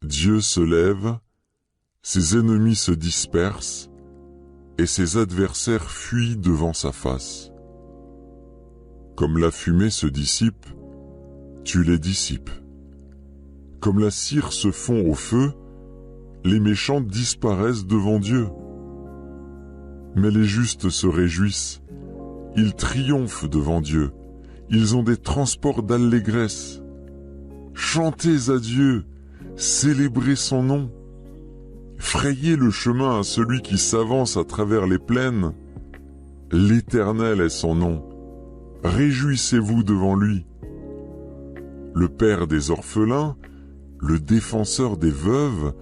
Dieu se lève, ses ennemis se dispersent, et ses adversaires fuient devant sa face. Comme la fumée se dissipe, tu les dissipes. Comme la cire se fond au feu, les méchants disparaissent devant Dieu. Mais les justes se réjouissent, ils triomphent devant Dieu, ils ont des transports d'allégresse. Chantez à Dieu, célébrez son nom. Frayez le chemin à celui qui s'avance à travers les plaines. L'Éternel est son nom. Réjouissez-vous devant lui. Le Père des orphelins, le défenseur des veuves,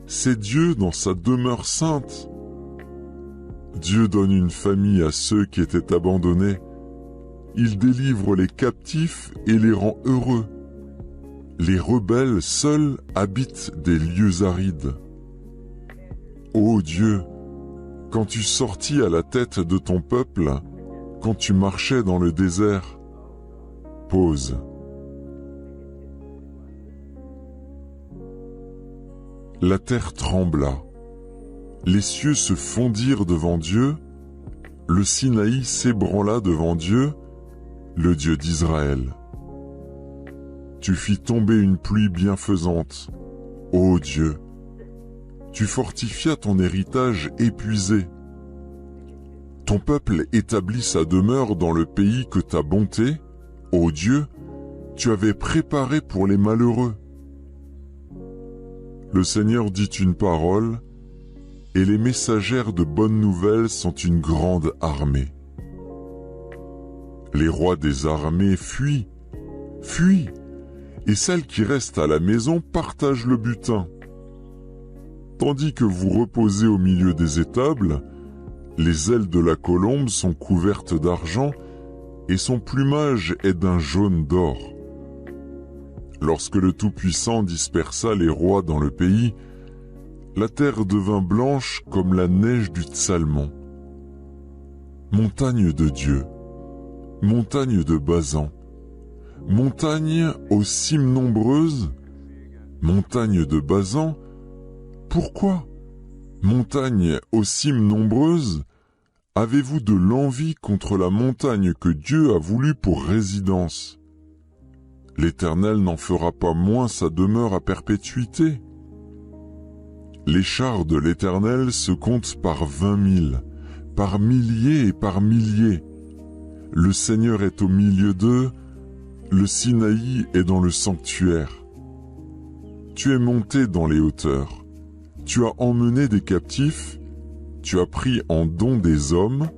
c'est Dieu dans sa demeure sainte. Dieu donne une famille à ceux qui étaient abandonnés. Il délivre les captifs et les rend heureux. Les rebelles seuls habitent des lieux arides. Ô Dieu, quand tu sortis à la tête de ton peuple, quand tu marchais dans le désert, pause. La terre trembla, les cieux se fondirent devant Dieu, le Sinaï s'ébranla devant Dieu, le Dieu d'Israël. Tu fis tomber une pluie bienfaisante, ô Dieu. Tu fortifias ton héritage épuisé. Ton peuple établit sa demeure dans le pays que ta bonté, ô Dieu, tu avais préparé pour les malheureux. Le Seigneur dit une parole, et les messagères de bonnes nouvelles sont une grande armée. Les rois des armées fuient, fuient, et celles qui restent à la maison partagent le butin. Tandis que vous reposez au milieu des étables, les ailes de la colombe sont couvertes d'argent et son plumage est d'un jaune d'or. Lorsque le Tout-Puissant dispersa les rois dans le pays, la terre devint blanche comme la neige du Tsalmon. Montagne de Dieu, montagne de Bazan, montagne aux cimes nombreuses, montagne de Bazan, pourquoi, montagne aux cimes nombreuses, avez-vous de l'envie contre la montagne que Dieu a voulu pour résidence? L'Éternel n'en fera pas moins sa demeure à perpétuité. Les chars de l'Éternel se comptent par 20 000, par milliers et par milliers. Le Seigneur est au milieu d'eux, le Sinaï est dans le sanctuaire. Tu es monté dans les hauteurs. Tu as emmené des captifs, tu as pris en don des hommes,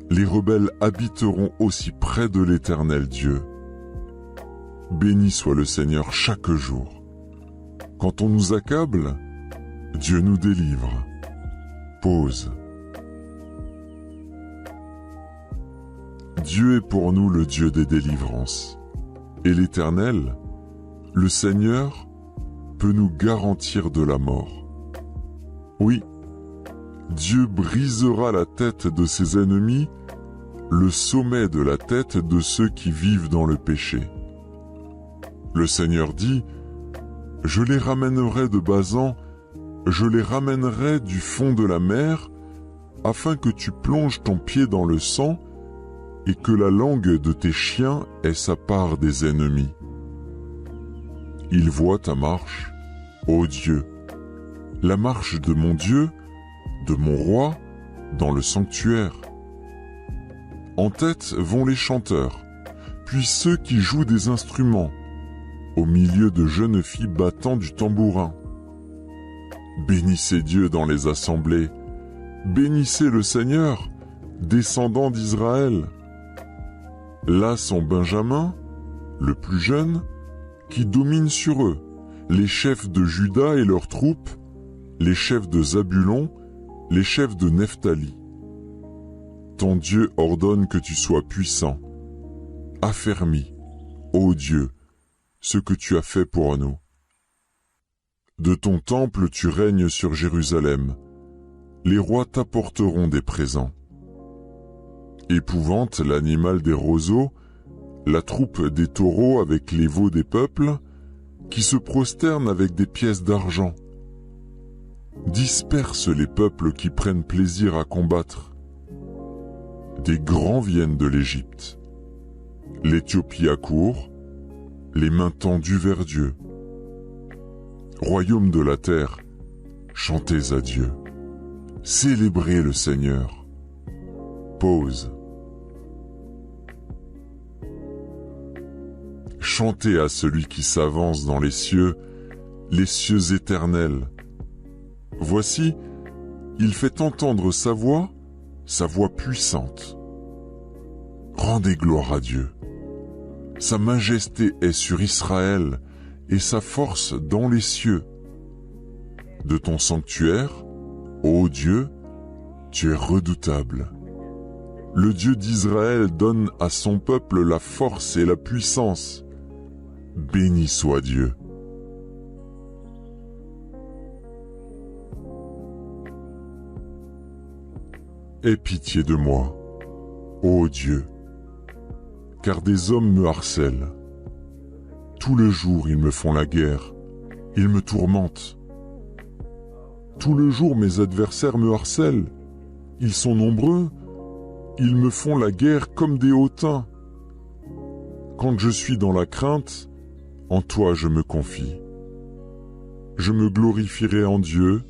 les rebelles habiteront aussi près de l'Éternel Dieu. Béni soit le Seigneur chaque jour. Quand on nous accable, Dieu nous délivre. Pause. Dieu est pour nous le Dieu des délivrances. Et l'Éternel, le Seigneur, peut nous garantir de la mort. Oui, Dieu brisera la tête de ses ennemis, le sommet de la tête de ceux qui vivent dans le péché. Le Seigneur dit, « Je les ramènerai de Bazan, je les ramènerai du fond de la mer, afin que tu plonges ton pied dans le sang et que la langue de tes chiens ait sa part des ennemis. » Il voit ta marche, ô Dieu, la marche de mon Dieu, de mon roi, dans le sanctuaire. En tête vont les chanteurs, puis ceux qui jouent des instruments, au milieu de jeunes filles battant du tambourin. Bénissez Dieu dans les assemblées, bénissez le Seigneur, descendant d'Israël. Là sont Benjamin, le plus jeune, qui domine sur eux, les chefs de Juda et leurs troupes, les chefs de Zabulon, les chefs de Nephtali. Ton Dieu ordonne que tu sois puissant. Affermis, ô Dieu, ce que tu as fait pour nous. De ton temple tu règnes sur Jérusalem. Les rois t'apporteront des présents. Épouvante l'animal des roseaux, la troupe des taureaux avec les veaux des peuples, qui se prosternent avec des pièces d'argent. Disperse les peuples qui prennent plaisir à combattre. Des grands viennent de l'Égypte. L'Éthiopie accourt, les mains tendues vers Dieu. Royaume de la terre, chantez à Dieu. Célébrez le Seigneur. Pause. Chantez à celui qui s'avance dans les cieux éternels. Voici, il fait entendre sa voix puissante. Rendez gloire à Dieu. Sa majesté est sur Israël et sa force dans les cieux. De ton sanctuaire, ô Dieu, tu es redoutable. Le Dieu d'Israël donne à son peuple la force et la puissance. Béni soit Dieu. Aie pitié de moi, ô Dieu, car des hommes me harcèlent. Tous les jours ils me font la guerre, ils me tourmentent. Tout le jour mes adversaires me harcèlent, ils sont nombreux, ils me font la guerre comme des hautains. Quand je suis dans la crainte, en toi je me confie. Je me glorifierai en Dieu,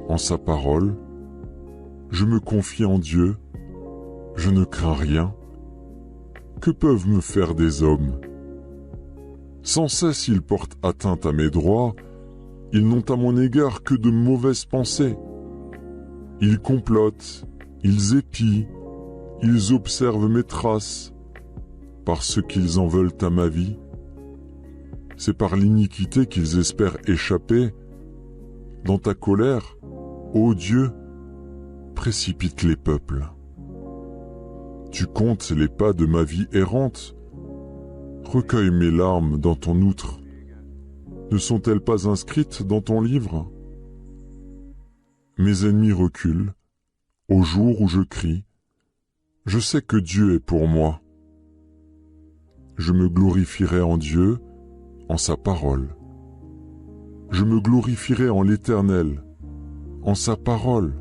en sa parole. Je me confie en Dieu, je ne crains rien. Que peuvent me faire des hommes? Sans cesse ils portent atteinte à mes droits, ils n'ont à mon égard que de mauvaises pensées. Ils complotent, ils épient, ils observent mes traces, parce qu'ils en veulent à ma vie. C'est par l'iniquité qu'ils espèrent échapper. Dans ta colère, ô Dieu, précipite les peuples. Tu comptes les pas de ma vie errante. Recueille mes larmes dans ton outre. Ne sont-elles pas inscrites dans ton livre? Mes ennemis reculent. Au jour où je crie, je sais que Dieu est pour moi. Je me glorifierai en Dieu, en sa parole. Je me glorifierai en l'Éternel, en sa parole.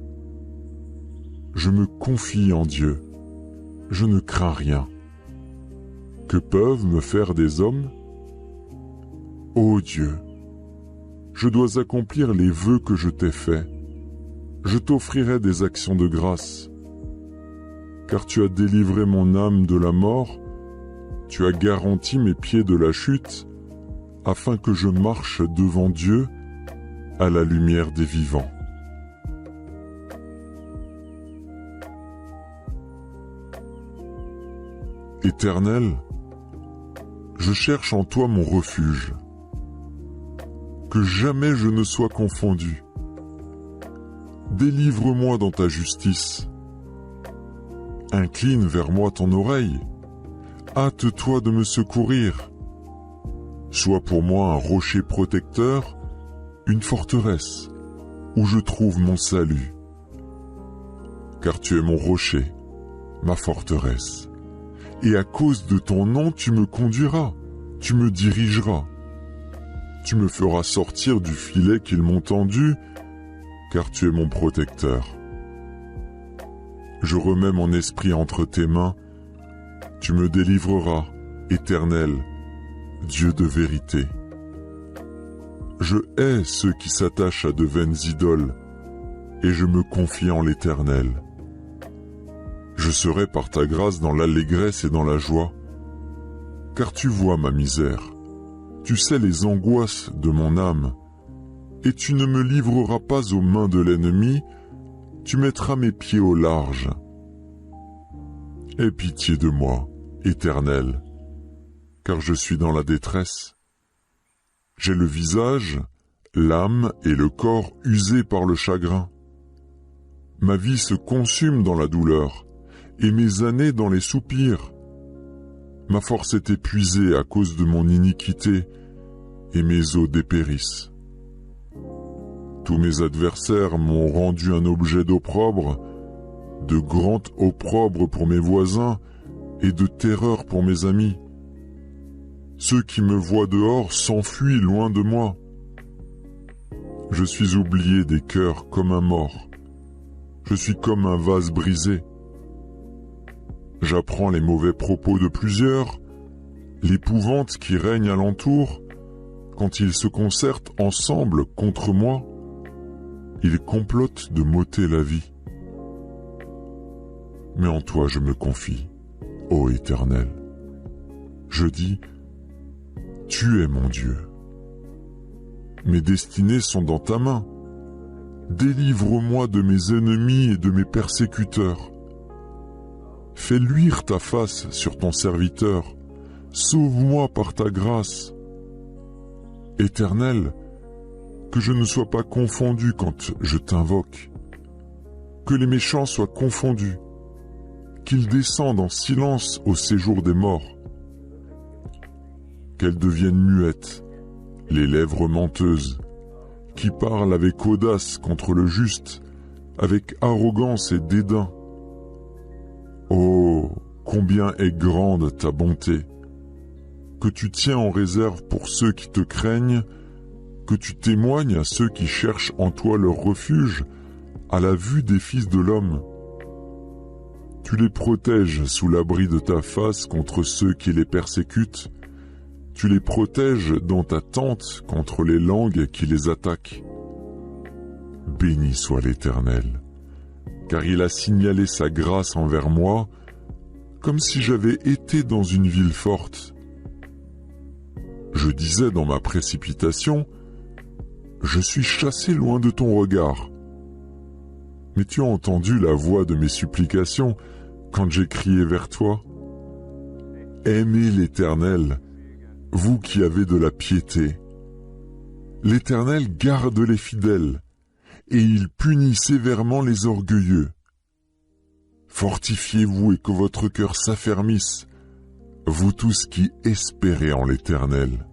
Je me confie en Dieu. Je ne crains rien. Que peuvent me faire des hommes? Ô Dieu, je dois accomplir les vœux que je t'ai faits. Je t'offrirai des actions de grâce. Car tu as délivré mon âme de la mort, tu as garanti mes pieds de la chute, afin que je marche devant Dieu à la lumière des vivants. Éternel, je cherche en toi mon refuge. Que jamais je ne sois confondu. Délivre-moi dans ta justice. Incline vers moi ton oreille. Hâte-toi de me secourir. Sois pour moi un rocher protecteur, une forteresse, où je trouve mon salut. Car tu es mon rocher, ma forteresse. Et à cause de ton nom, tu me conduiras, tu me dirigeras. Tu me feras sortir du filet qu'ils m'ont tendu, car tu es mon protecteur. Je remets mon esprit entre tes mains, tu me délivreras, Éternel, Dieu de vérité. Je hais ceux qui s'attachent à de vaines idoles, et je me confie en l'Éternel. Je serai par ta grâce dans l'allégresse et dans la joie, car tu vois ma misère, tu sais les angoisses de mon âme, et tu ne me livreras pas aux mains de l'ennemi, tu mettras mes pieds au large. Aie pitié de moi, Éternel, car je suis dans la détresse. J'ai le visage, l'âme et le corps usés par le chagrin. Ma vie se consume dans la douleur, et mes années dans les soupirs. Ma force est épuisée à cause de mon iniquité, et mes os dépérissent. Tous mes adversaires m'ont rendu un objet d'opprobre, de grand opprobre pour mes voisins, et de terreur pour mes amis. Ceux qui me voient dehors s'enfuient loin de moi. Je suis oublié des cœurs comme un mort. Je suis comme un vase brisé. J'apprends les mauvais propos de plusieurs, l'épouvante qui règne alentour. Quand ils se concertent ensemble contre moi, ils complotent de m'ôter la vie. Mais en toi je me confie, ô Éternel. Je dis, tu es mon Dieu. Mes destinées sont dans ta main. Délivre-moi de mes ennemis et de mes persécuteurs. Fais luire ta face sur ton serviteur. Sauve-moi par ta grâce. Éternel, que je ne sois pas confondu quand je t'invoque. Que les méchants soient confondus. Qu'ils descendent en silence au séjour des morts. Qu'elles deviennent muettes, les lèvres menteuses, qui parlent avec audace contre le juste, avec arrogance et dédain. Oh, combien est grande ta bonté, que tu tiens en réserve pour ceux qui te craignent, que tu témoignes à ceux qui cherchent en toi leur refuge, à la vue des fils de l'homme. Tu les protèges sous l'abri de ta face contre ceux qui les persécutent. Tu les protèges dans ta tente contre les langues qui les attaquent. Béni soit l'Éternel, car il a signalé sa grâce envers moi, comme si j'avais été dans une ville forte. Je disais dans ma précipitation, je suis chassé loin de ton regard. Mais tu as entendu la voix de mes supplications quand j'ai crié vers toi. Aimez l'Éternel, vous qui avez de la piété. L'Éternel garde les fidèles, et il punit sévèrement les orgueilleux. Fortifiez-vous et que votre cœur s'affermisse, vous tous qui espérez en l'Éternel.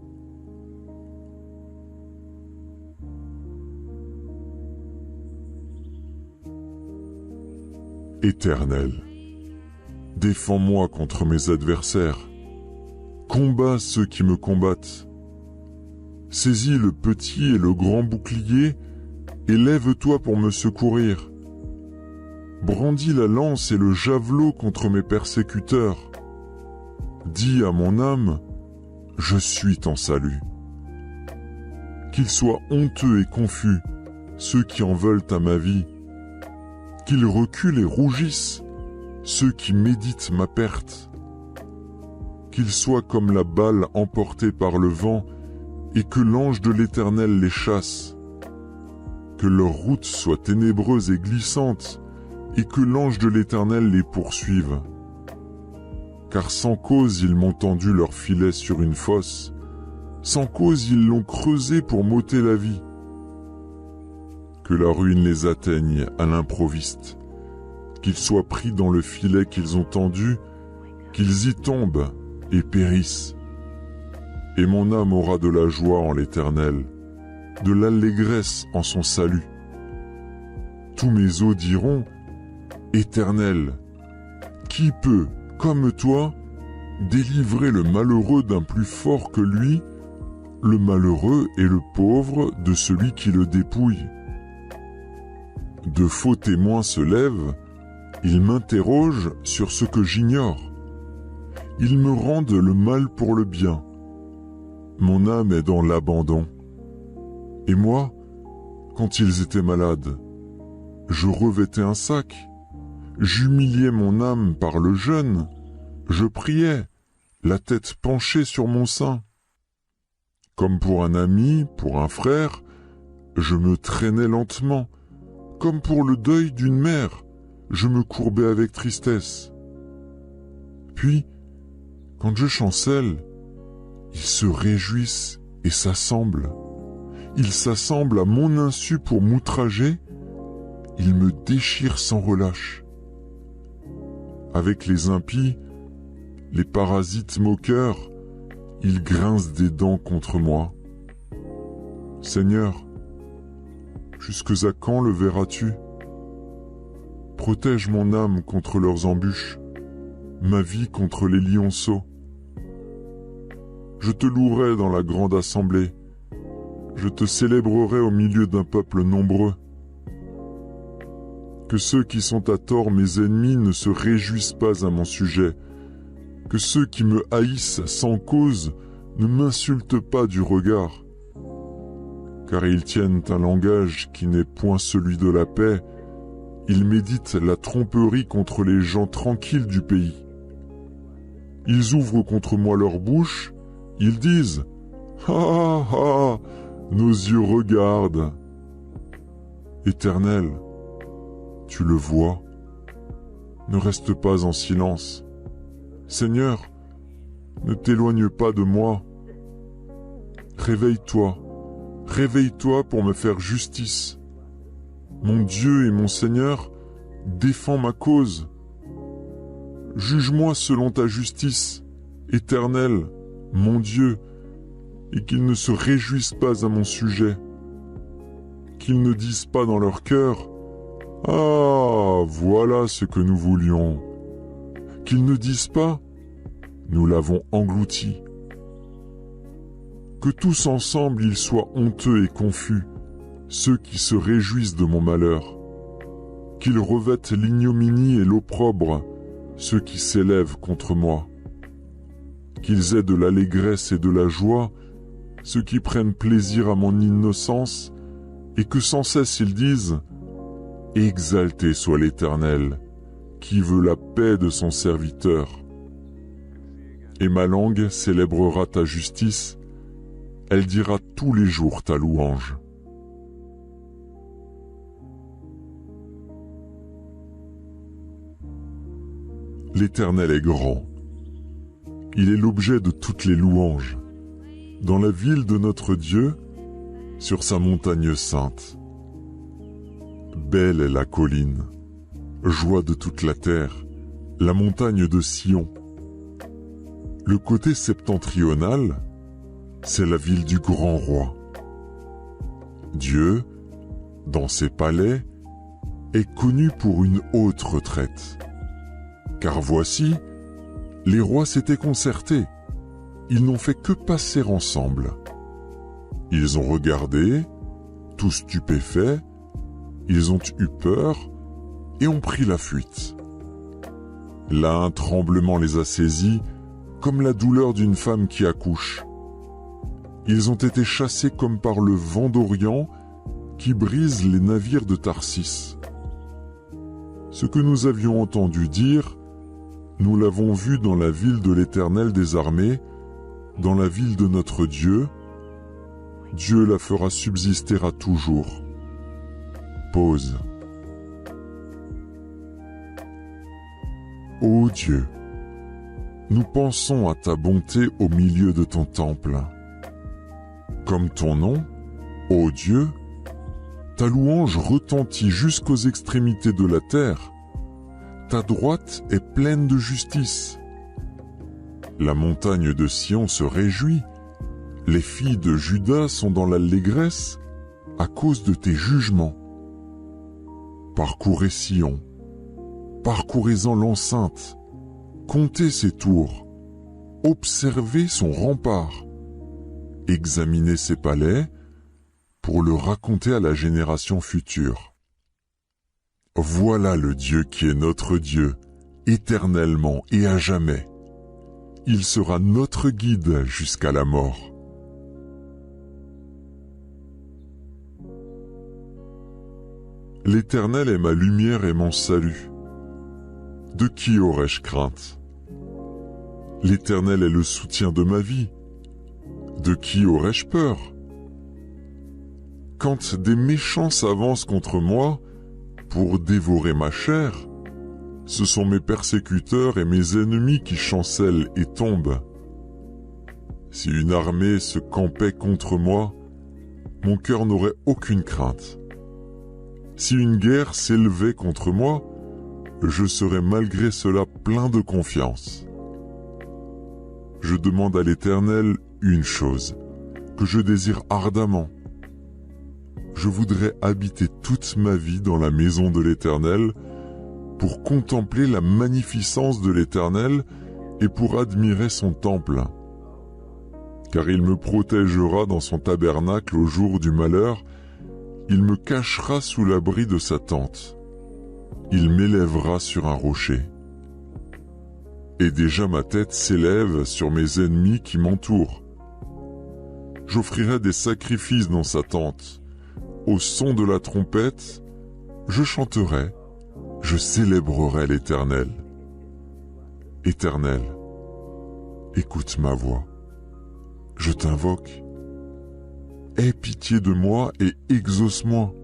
Éternel, défends-moi contre mes adversaires. Combats ceux qui me combattent. Saisis le petit et le grand bouclier et lève-toi pour me secourir. Brandis la lance et le javelot contre mes persécuteurs. Dis à mon âme, je suis ton salut. Qu'ils soient honteux et confus, ceux qui en veulent à ma vie. Qu'ils reculent et rougissent, ceux qui méditent ma perte. Qu'ils soient comme la balle emportée par le vent, et que l'ange de l'Éternel les chasse. Que leur route soit ténébreuse et glissante, et que l'ange de l'Éternel les poursuive. Car sans cause ils m'ont tendu leur filet sur une fosse, sans cause ils l'ont creusé pour m'ôter la vie. Que la ruine les atteigne à l'improviste, qu'ils soient pris dans le filet qu'ils ont tendu, qu'ils y tombent et périssent. Et mon âme aura de la joie en l'Éternel, de l'allégresse en son salut. Tous mes os diront, Éternel, qui peut, comme toi, délivrer le malheureux d'un plus fort que lui, le malheureux et le pauvre de celui qui le dépouille? De faux témoins se lèvent, ils m'interrogent sur ce que j'ignore. Ils me rendent le mal pour le bien. Mon âme est dans l'abandon. Et moi, quand ils étaient malades, je revêtais un sac, j'humiliais mon âme par le jeûne, je priais, la tête penchée sur mon sein. Comme pour un ami, pour un frère, je me traînais lentement, comme pour le deuil d'une mère, je me courbais avec tristesse. Puis, quand je chancelle, ils se réjouissent et s'assemblent. Ils s'assemblent à mon insu pour m'outrager. Ils me déchirent sans relâche. Avec les impies, les parasites moqueurs, ils grincent des dents contre moi. Seigneur, jusque à quand le verras-tu? Protège mon âme contre leurs embûches, ma vie contre les lionceaux. Je te louerai dans la grande assemblée. Je te célébrerai au milieu d'un peuple nombreux. Que ceux qui sont à tort mes ennemis ne se réjouissent pas à mon sujet. Que ceux qui me haïssent sans cause ne m'insultent pas du regard. Car ils tiennent un langage qui n'est point celui de la paix. Ils méditent la tromperie contre les gens tranquilles du pays. Ils ouvrent contre moi leur bouche, ils disent « Ah ah, nos yeux regardent !» Éternel, tu le vois, ne reste pas en silence. Seigneur, ne t'éloigne pas de moi. Réveille-toi, réveille-toi pour me faire justice. Mon Dieu et mon Seigneur, défends ma cause. Juge-moi selon ta justice, Éternel, mon Dieu, et qu'ils ne se réjouissent pas à mon sujet. Qu'ils ne disent pas dans leur cœur « Ah, voilà ce que nous voulions !» Qu'ils ne disent pas « Nous l'avons englouti !» Que tous ensemble ils soient honteux et confus, ceux qui se réjouissent de mon malheur. Qu'ils revêtent l'ignominie et l'opprobre, ceux qui s'élèvent contre moi. Qu'ils aient de l'allégresse et de la joie, ceux qui prennent plaisir à mon innocence, et que sans cesse ils disent « Exalté soit l'Éternel, qui veut la paix de son serviteur. » Et ma langue célébrera ta justice, elle dira tous les jours ta louange. L'Éternel est grand. Il est l'objet de toutes les louanges. Dans la ville de notre Dieu, sur sa montagne sainte. Belle est la colline, joie de toute la terre, la montagne de Sion. Le côté septentrional, c'est la ville du grand roi. Dieu, dans ses palais, est connu pour une haute retraite. Car voici, les rois s'étaient concertés. Ils n'ont fait que passer ensemble. Ils ont regardé, tout stupéfaits, ils ont eu peur et ont pris la fuite. Là, un tremblement les a saisis, comme la douleur d'une femme qui accouche. Ils ont été chassés comme par le vent d'Orient qui brise les navires de Tarsis. Ce que nous avions entendu dire, nous l'avons vu dans la ville de l'Éternel des armées, dans la ville de notre Dieu. Dieu la fera subsister à toujours. Pause. Ô Dieu, nous pensons à ta bonté au milieu de ton temple. Comme ton nom, ô Dieu, ta louange retentit jusqu'aux extrémités de la terre. Ta droite est pleine de justice. La montagne de Sion se réjouit. Les filles de Juda sont dans l'allégresse à cause de tes jugements. Parcourez Sion, parcourez-en l'enceinte, comptez ses tours, observez son rempart, examinez ses palais pour le raconter à la génération future. Voilà le Dieu qui est notre Dieu, éternellement et à jamais. Il sera notre guide jusqu'à la mort. L'Éternel est ma lumière et mon salut. De qui aurais-je crainte? L'Éternel est le soutien de ma vie. De qui aurais-je peur? Quand des méchants s'avancent contre moi pour dévorer ma chair, ce sont mes persécuteurs et mes ennemis qui chancellent et tombent. Si une armée se campait contre moi, mon cœur n'aurait aucune crainte. Si une guerre s'élevait contre moi, je serais malgré cela plein de confiance. Je demande à l'Éternel une chose, que je désire ardemment. Je voudrais habiter toute ma vie dans la maison de l'Éternel, pour contempler la magnificence de l'Éternel et pour admirer son temple. car il me protégera dans son tabernacle au jour du malheur, il me cachera sous l'abri de sa tente, il m'élèvera sur un rocher. Et déjà ma tête s'élève sur mes ennemis qui m'entourent. J'offrirai des sacrifices dans sa tente, au son de la trompette, je chanterai, je célébrerai l'Éternel. Éternel, écoute ma voix. Je t'invoque. Aie pitié de moi et exauce-moi.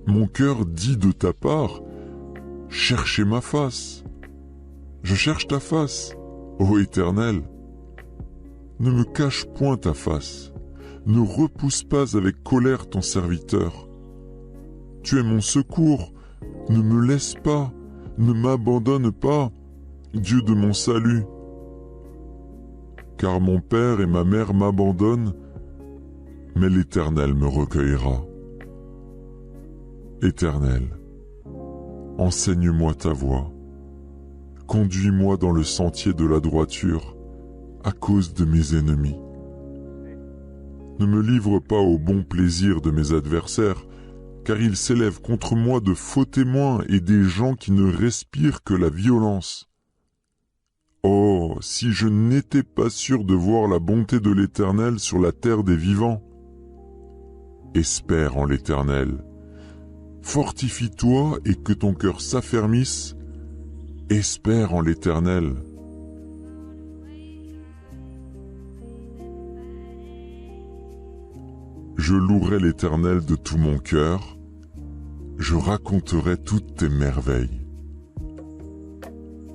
Mon cœur dit de ta part, cherchez ma face. Je cherche ta face, ô Éternel. Ne me cache point ta face, ne repousse pas avec colère ton serviteur. Tu es mon secours, ne me laisse pas, ne m'abandonne pas, Dieu de mon salut. Car mon père et ma mère m'abandonnent, mais l'Éternel me recueillera. Éternel, enseigne-moi ta voie, conduis-moi dans le sentier de la droiture, à cause de mes ennemis. Ne me livre pas au bon plaisir de mes adversaires, car ils s'élèvent contre moi de faux témoins et des gens qui ne respirent que la violence. Oh, si je n'étais pas sûr de voir la bonté de l'Éternel sur la terre des vivants. Espère en l'Éternel. Fortifie-toi et que ton cœur s'affermisse. Espère en l'Éternel. Je louerai l'Éternel de tout mon cœur. Je raconterai toutes tes merveilles.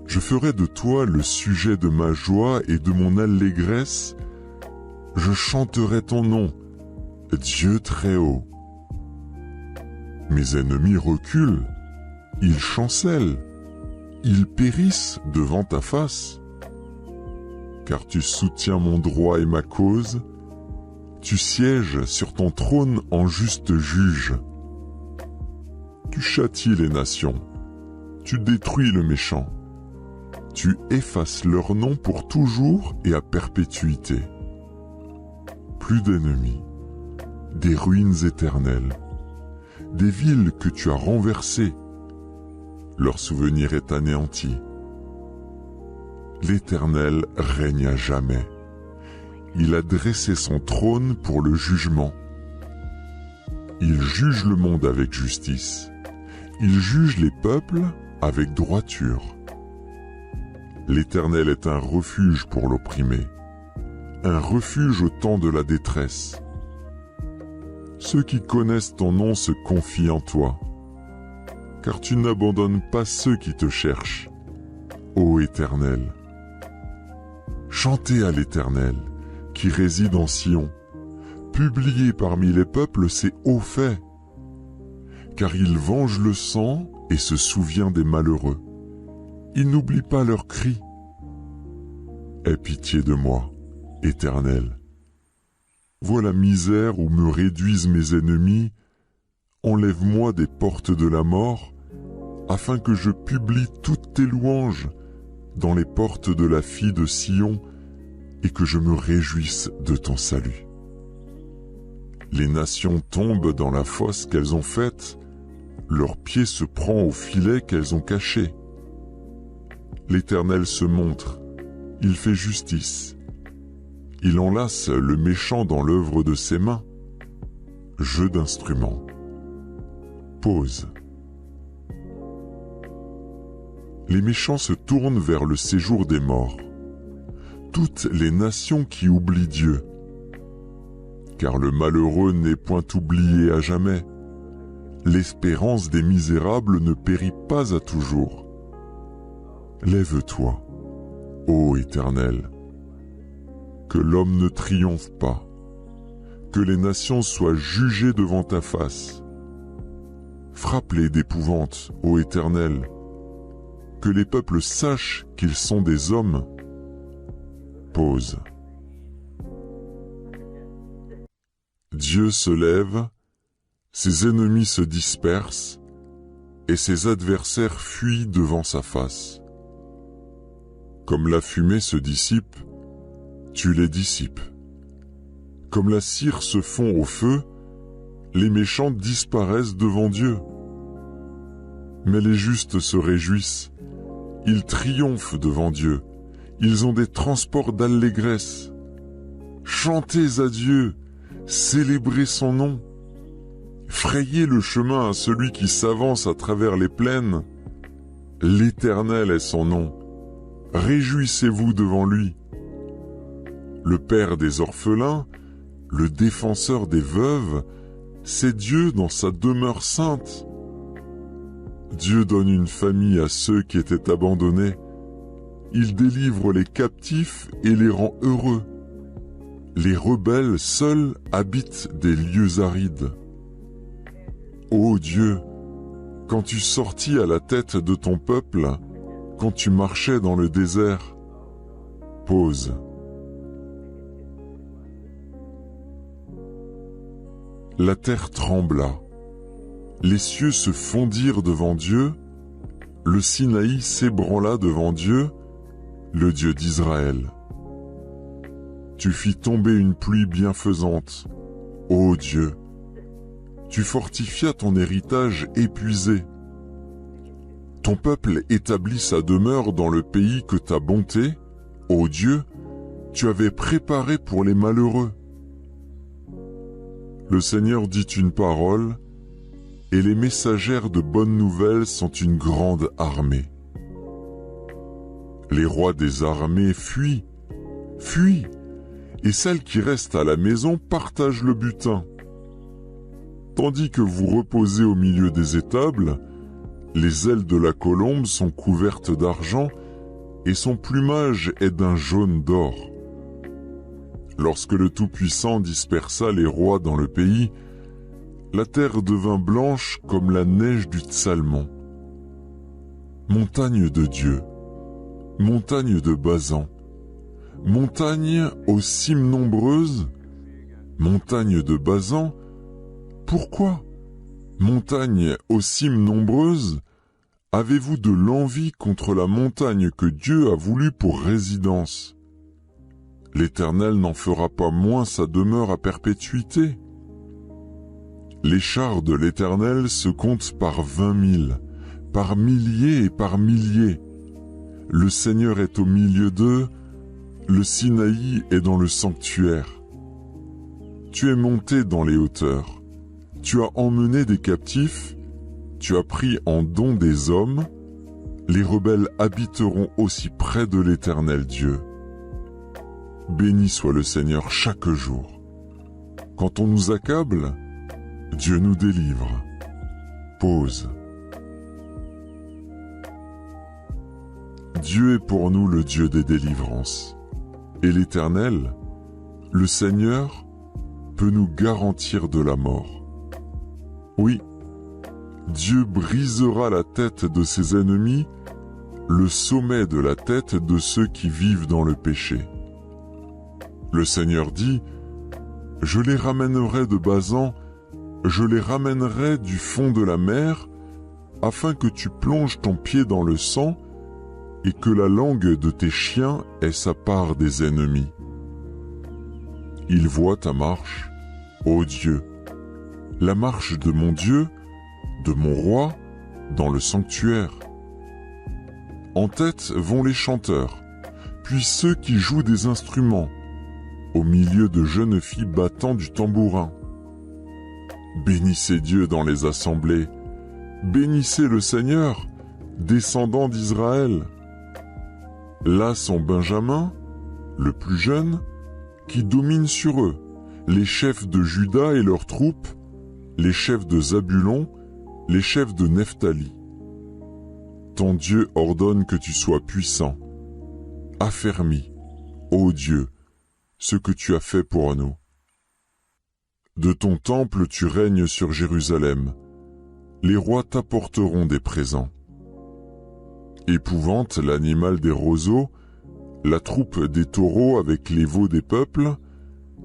Je ferai de toi le sujet de ma joie et de mon allégresse. Je chanterai ton nom, Dieu très haut. Mes ennemis reculent, ils chancellent, ils périssent devant ta face. Car tu soutiens mon droit et ma cause, tu sièges sur ton trône en juste juge. Tu châties les nations, tu détruis le méchant. Tu effaces leur nom pour toujours et à perpétuité. Plus d'ennemis, des ruines éternelles, des villes que tu as renversées. Leur souvenir est anéanti. L'Éternel règne à jamais. Il a dressé son trône pour le jugement. Il juge le monde avec justice. Il juge les peuples avec droiture. L'Éternel est un refuge pour l'opprimé, un refuge au temps de la détresse. Ceux qui connaissent ton nom se confient en toi, car tu n'abandonnes pas ceux qui te cherchent, ô Éternel. Chantez à l'Éternel, qui réside en Sion, publiez parmi les peuples ses hauts faits, car il venge le sang et se souvient des malheureux. Il n'oublie pas leurs cris. Aie pitié de moi, Éternel. Vois la misère où me réduisent mes ennemis. Enlève-moi des portes de la mort, afin que je publie toutes tes louanges dans les portes de la fille de Sion et que je me réjouisse de ton salut. Les nations tombent dans la fosse qu'elles ont faite, leur pied se prend au filet qu'elles ont caché. L'Éternel se montre, il fait justice. Il enlace le méchant dans l'œuvre de ses mains. Jeu d'instruments. Pause. Les méchants se tournent vers le séjour des morts. Toutes les nations qui oublient Dieu. Car le malheureux n'est point oublié à jamais. L'espérance des misérables ne périt pas à toujours. Lève-toi, ô Éternel, que l'homme ne triomphe pas, que les nations soient jugées devant ta face. Frappe-les d'épouvante, ô Éternel, que les peuples sachent qu'ils sont des hommes. Pause. Dieu se lève, ses ennemis se dispersent, et ses adversaires fuient devant sa face. Comme la fumée se dissipe, tu les dissipes. Comme la cire se fond au feu, les méchants disparaissent devant Dieu. Mais les justes se réjouissent, ils triomphent devant Dieu, ils ont des transports d'allégresse. Chantez à Dieu, célébrez son nom. Frayez le chemin à celui qui s'avance à travers les plaines. L'Éternel est son nom. Réjouissez-vous devant lui. Le Père des orphelins, le défenseur des veuves, c'est Dieu dans sa demeure sainte. Dieu donne une famille à ceux qui étaient abandonnés. Il délivre les captifs et les rend heureux. Les rebelles seuls habitent des lieux arides. Ô Dieu, quand tu sortis à la tête de ton peuple, quand tu marchais dans le désert, pause. La terre trembla, les cieux se fondirent devant Dieu, le Sinaï s'ébranla devant Dieu, le Dieu d'Israël. Tu fis tomber une pluie bienfaisante, ô Dieu. Tu fortifias ton héritage épuisé. Ton peuple établit sa demeure dans le pays que ta bonté, ô Dieu, tu avais préparé pour les malheureux. Le Seigneur dit une parole, et les messagères de bonnes nouvelles sont une grande armée. Les rois des armées fuient, fuient, et celles qui restent à la maison partagent le butin. Tandis que vous reposez au milieu des étables, les ailes de la colombe sont couvertes d'argent et son plumage est d'un jaune d'or. Lorsque le Tout-Puissant dispersa les rois dans le pays, la terre devint blanche comme la neige du Tsalmon. Montagne de Dieu, montagne de Bazan, montagne aux cimes nombreuses, montagne de Bazan, pourquoi, montagne aux cimes nombreuses, avez-vous de l'envie contre la montagne que Dieu a voulu pour résidence? L'Éternel n'en fera pas moins sa demeure à perpétuité. Les chars de l'Éternel se comptent par 20 000, par milliers et par milliers. Le Seigneur est au milieu d'eux, le Sinaï est dans le sanctuaire. Tu es monté dans les hauteurs. Tu as emmené des captifs, tu as pris en don des hommes, les rebelles habiteront aussi près de l'Éternel Dieu. Béni soit le Seigneur chaque jour. Quand on nous accable, Dieu nous délivre. Pause. Dieu est pour nous le Dieu des délivrances. Et l'Éternel, le Seigneur, peut nous garantir de la mort. Oui, Dieu brisera la tête de ses ennemis, le sommet de la tête de ceux qui vivent dans le péché. Le Seigneur dit, « Je les ramènerai de Bazan, je les ramènerai du fond de la mer, afin que tu plonges ton pied dans le sang et que la langue de tes chiens ait sa part des ennemis. » Il voit ta marche, ô Dieu, la marche de mon Dieu, de mon roi, dans le sanctuaire. En tête vont les chanteurs, puis ceux qui jouent des instruments, au milieu de jeunes filles battant du tambourin. Bénissez Dieu dans les assemblées, bénissez le Seigneur, descendant d'Israël. Là sont Benjamin, le plus jeune, qui domine sur eux, les chefs de Juda et leurs troupes, les chefs de Zabulon, les chefs de Nephtali. Ton Dieu ordonne que tu sois puissant. Affermis, ô Dieu, ce que tu as fait pour nous. De ton temple tu règnes sur Jérusalem. Les rois t'apporteront des présents. Épouvante l'animal des roseaux, la troupe des taureaux avec les veaux des peuples,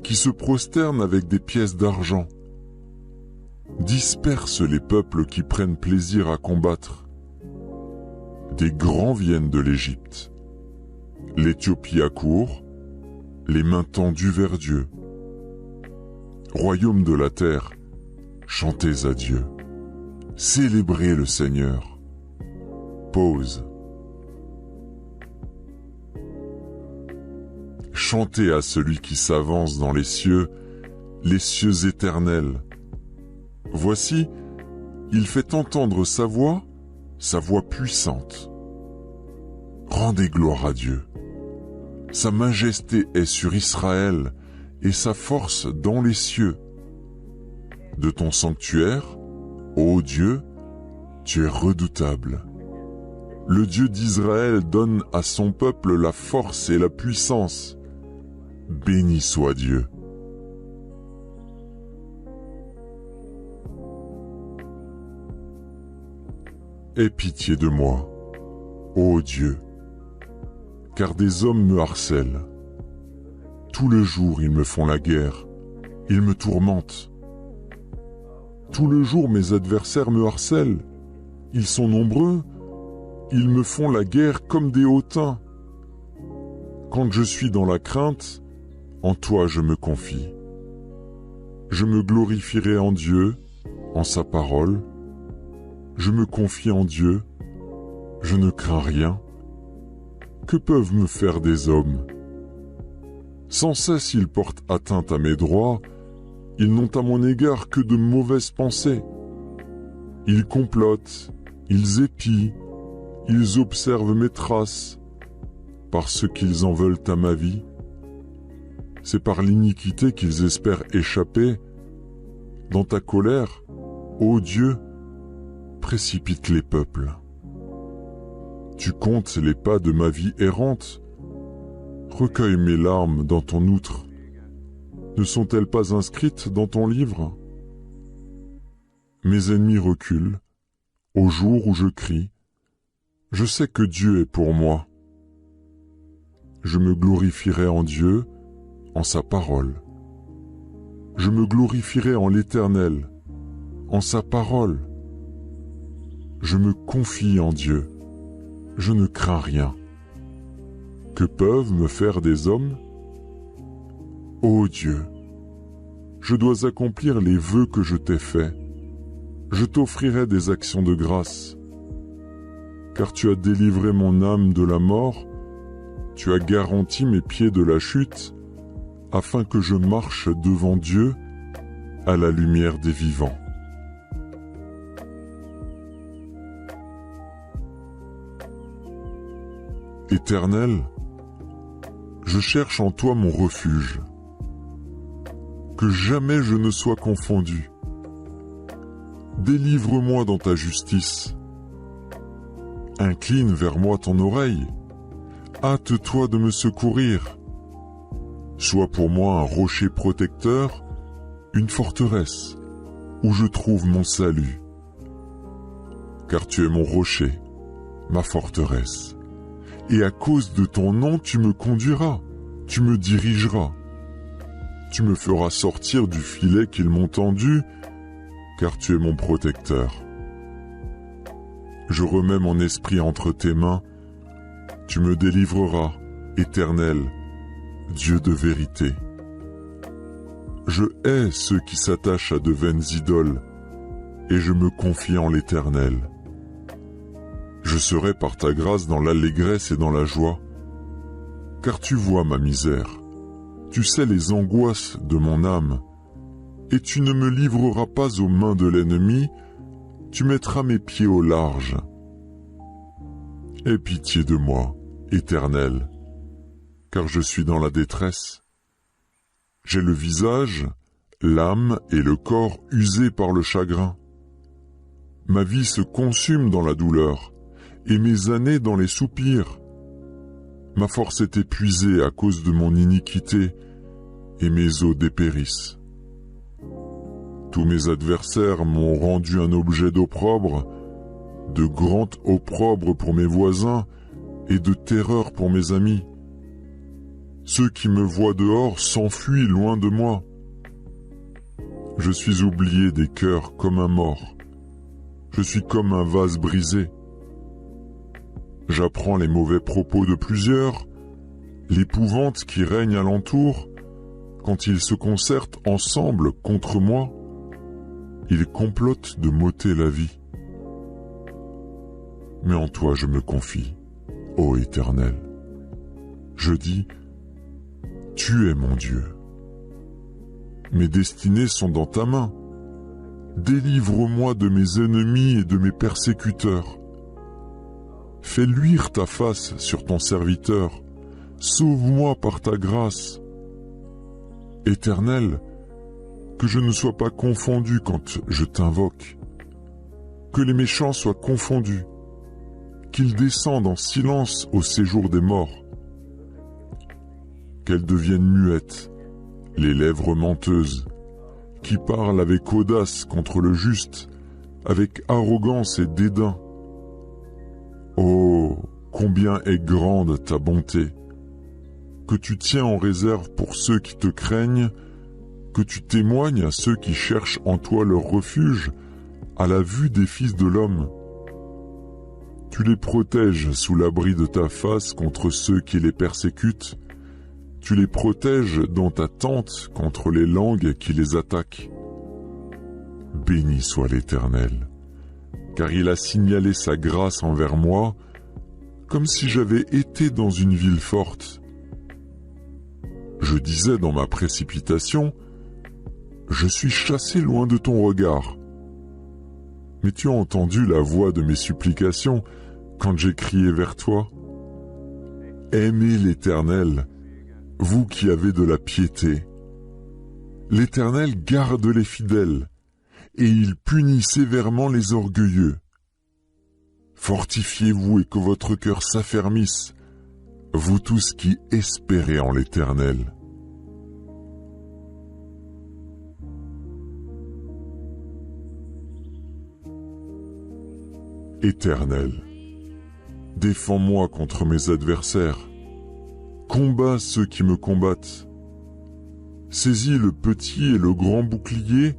qui se prosternent avec des pièces d'argent. Disperse les peuples qui prennent plaisir à combattre. Des grands viennent de l'Égypte. L'Éthiopie accourt, les mains tendues vers Dieu. Royaume de la terre, chantez à Dieu. Célébrez le Seigneur. Pause. Chantez à celui qui s'avance dans les cieux éternels. Voici, il fait entendre sa voix puissante. Rendez gloire à Dieu. Sa majesté est sur Israël et sa force dans les cieux. De ton sanctuaire, ô Dieu, tu es redoutable. Le Dieu d'Israël donne à son peuple la force et la puissance. Béni soit Dieu. Aie pitié de moi, ô Dieu, car des hommes me harcèlent. Tout le jour ils me font la guerre, ils me tourmentent. Tout le jour mes adversaires me harcèlent, ils sont nombreux, ils me font la guerre comme des hautains. Quand je suis dans la crainte, en toi je me confie. Je me glorifierai en Dieu, en sa parole. Je me confie en Dieu, je ne crains rien. Que peuvent me faire des hommes? Sans cesse ils portent atteinte à mes droits, ils n'ont à mon égard que de mauvaises pensées. Ils complotent, ils épient, ils observent mes traces, parce qu'ils en veulent à ma vie. C'est par l'iniquité qu'ils espèrent échapper. Dans ta colère, ô Dieu, précipite les peuples. Tu comptes les pas de ma vie errante. Recueille mes larmes dans ton outre. Ne sont-elles pas inscrites dans ton livre? Mes ennemis reculent. Au jour où je crie, je sais que Dieu est pour moi. Je me glorifierai en Dieu, en sa parole. Je me glorifierai en l'Éternel, en sa parole. Je me confie en Dieu. Je ne crains rien. Que peuvent me faire des hommes? Ô Dieu, je dois accomplir les vœux que je t'ai faits. Je t'offrirai des actions de grâce. Car tu as délivré mon âme de la mort, tu as garanti mes pieds de la chute, afin que je marche devant Dieu à la lumière des vivants. Éternel, je cherche en toi mon refuge. Que jamais je ne sois confondu. Délivre-moi dans ta justice. Incline vers moi ton oreille. Hâte-toi de me secourir. Sois pour moi un rocher protecteur, une forteresse, où je trouve mon salut. Car tu es mon rocher, ma forteresse. Et à cause de ton nom, tu me conduiras, tu me dirigeras. Tu me feras sortir du filet qu'ils m'ont tendu, car tu es mon protecteur. Je remets mon esprit entre tes mains, tu me délivreras, Éternel, Dieu de vérité. Je hais ceux qui s'attachent à de vaines idoles, et je me confie en l'Éternel. Je serai par ta grâce dans l'allégresse et dans la joie, car tu vois ma misère, tu sais les angoisses de mon âme, et tu ne me livreras pas aux mains de l'ennemi, tu mettras mes pieds au large. Aie pitié de moi, Éternel, car je suis dans la détresse. J'ai le visage, l'âme et le corps usés par le chagrin. Ma vie se consume dans la douleur, et mes années dans les soupirs. Ma force est épuisée à cause de mon iniquité, et mes os dépérissent. Tous mes adversaires m'ont rendu un objet d'opprobre, de grand opprobre pour mes voisins, et de terreur pour mes amis. Ceux qui me voient dehors s'enfuient loin de moi. Je suis oublié des cœurs comme un mort. Je suis comme un vase brisé. J'apprends les mauvais propos de plusieurs, l'épouvante qui règne alentour, quand ils se concertent ensemble contre moi, ils complotent de m'ôter la vie. Mais en toi je me confie, ô Éternel. Je dis, tu es mon Dieu. Mes destinées sont dans ta main. Délivre-moi de mes ennemis et de mes persécuteurs. Fais luire ta face sur ton serviteur. Sauve-moi par ta grâce. Éternel, que je ne sois pas confondu quand je t'invoque. Que les méchants soient confondus. Qu'ils descendent en silence au séjour des morts. Qu'elles deviennent muettes, les lèvres menteuses, qui parlent avec audace contre le juste, avec arrogance et dédain. Oh, combien est grande ta bonté, que tu tiens en réserve pour ceux qui te craignent, que tu témoignes à ceux qui cherchent en toi leur refuge, à la vue des fils de l'homme. Tu les protèges sous l'abri de ta face contre ceux qui les persécutent. Tu les protèges dans ta tente contre les langues qui les attaquent. Béni soit l'Éternel, car il a signalé sa grâce envers moi, comme si j'avais été dans une ville forte. Je disais dans ma précipitation, je suis chassé loin de ton regard. Mais tu as entendu la voix de mes supplications quand j'ai crié vers toi. Aimez l'Éternel, vous qui avez de la piété. L'Éternel garde les fidèles, et il punit sévèrement les orgueilleux. Fortifiez-vous et que votre cœur s'affermisse, vous tous qui espérez en l'Éternel. Éternel, défends-moi contre mes adversaires. Combats ceux qui me combattent. Saisis le petit et le grand bouclier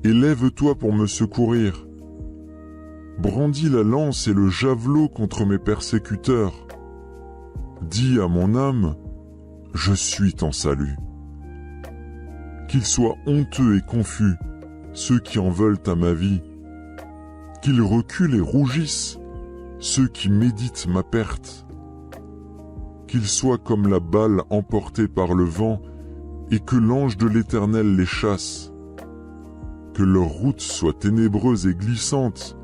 et lève-toi pour me secourir. Brandis la lance et le javelot contre mes persécuteurs. Dis à mon âme, je suis ton salut. Qu'ils soient honteux et confus, ceux qui en veulent à ma vie. Qu'ils reculent et rougissent, ceux qui méditent ma perte. Qu'ils soient comme la balle emportée par le vent, et que l'ange de l'Éternel les chasse. Que leur route soit ténébreuse et glissante,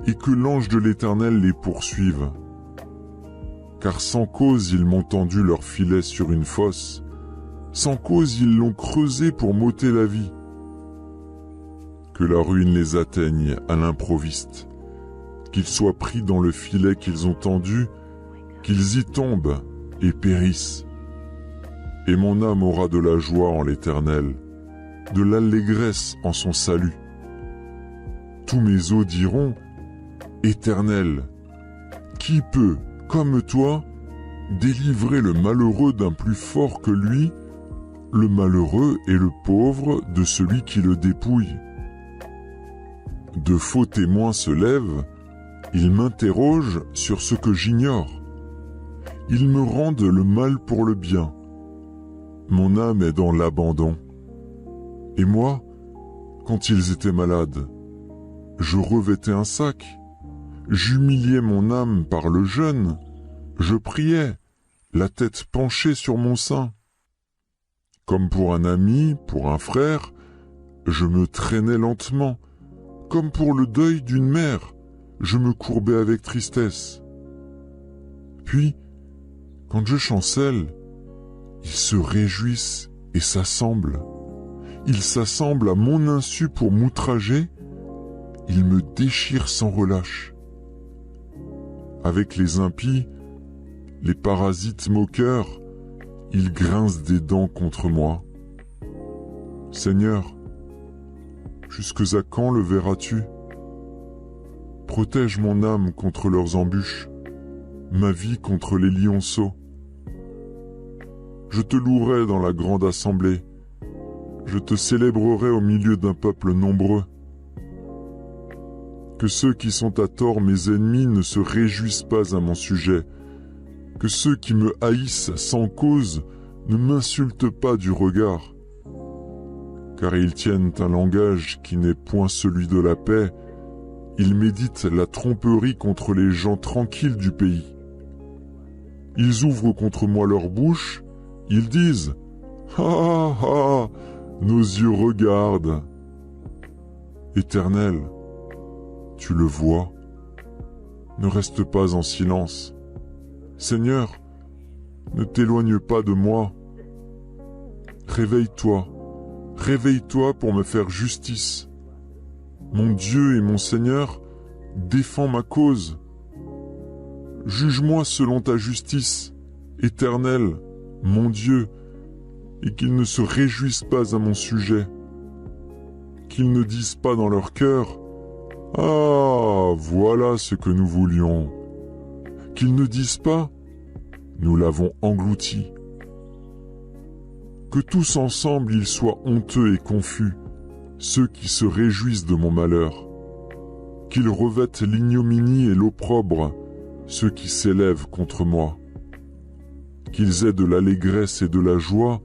et que l'ange de l'Éternel les poursuive. Car sans cause ils m'ont tendu leur filet sur une fosse, sans cause ils l'ont creusé pour m'ôter la vie. Que la ruine les atteigne à l'improviste, qu'ils soient pris dans le filet qu'ils ont tendu, qu'ils y tombent et périssent. Et mon âme aura de la joie en l'Éternel, de l'allégresse en son salut. Tous mes os diront, Éternel, qui peut, comme toi, délivrer le malheureux d'un plus fort que lui, le malheureux et le pauvre de celui qui le dépouille? De faux témoins se lèvent, ils m'interrogent sur ce que j'ignore. Ils me rendent le mal pour le bien. Mon âme est dans l'abandon. Et moi, quand ils étaient malades, je revêtais un sac, j'humiliais mon âme par le jeûne, je priais, la tête penchée sur mon sein. Comme pour un ami, pour un frère, je me traînais lentement, comme pour le deuil d'une mère, je me courbais avec tristesse. Puis, quand je chancelle, ils se réjouissent et s'assemblent. Ils s'assemblent à mon insu pour m'outrager. Ils me déchirent sans relâche. Avec les impies, les parasites moqueurs, ils grincent des dents contre moi. Seigneur, jusque à quand le verras-tu? Protège mon âme contre leurs embûches, ma vie contre les lionceaux. Je te louerai dans la grande assemblée, je te célébrerai au milieu d'un peuple nombreux. Que ceux qui sont à tort mes ennemis ne se réjouissent pas à mon sujet, que ceux qui me haïssent sans cause ne m'insultent pas du regard, car ils tiennent un langage qui n'est point celui de la paix, ils méditent la tromperie contre les gens tranquilles du pays. Ils ouvrent contre moi leur bouche, ils disent « Ah ah, nos yeux regardent !» Éternel, tu le vois, ne reste pas en silence. Seigneur, ne t'éloigne pas de moi. Réveille-toi, réveille-toi pour me faire justice. Mon Dieu et mon Seigneur, défends ma cause. Juge-moi selon ta justice, Éternel, mon Dieu, et qu'ils ne se réjouissent pas à mon sujet. Qu'ils ne disent pas dans leur cœur « Ah, voilà ce que nous voulions !» Qu'ils ne disent pas « Nous l'avons englouti !» Que tous ensemble ils soient honteux et confus, ceux qui se réjouissent de mon malheur. Qu'ils revêtent l'ignominie et l'opprobre, ceux qui s'élèvent contre moi. Qu'ils aient de l'allégresse et de la joie,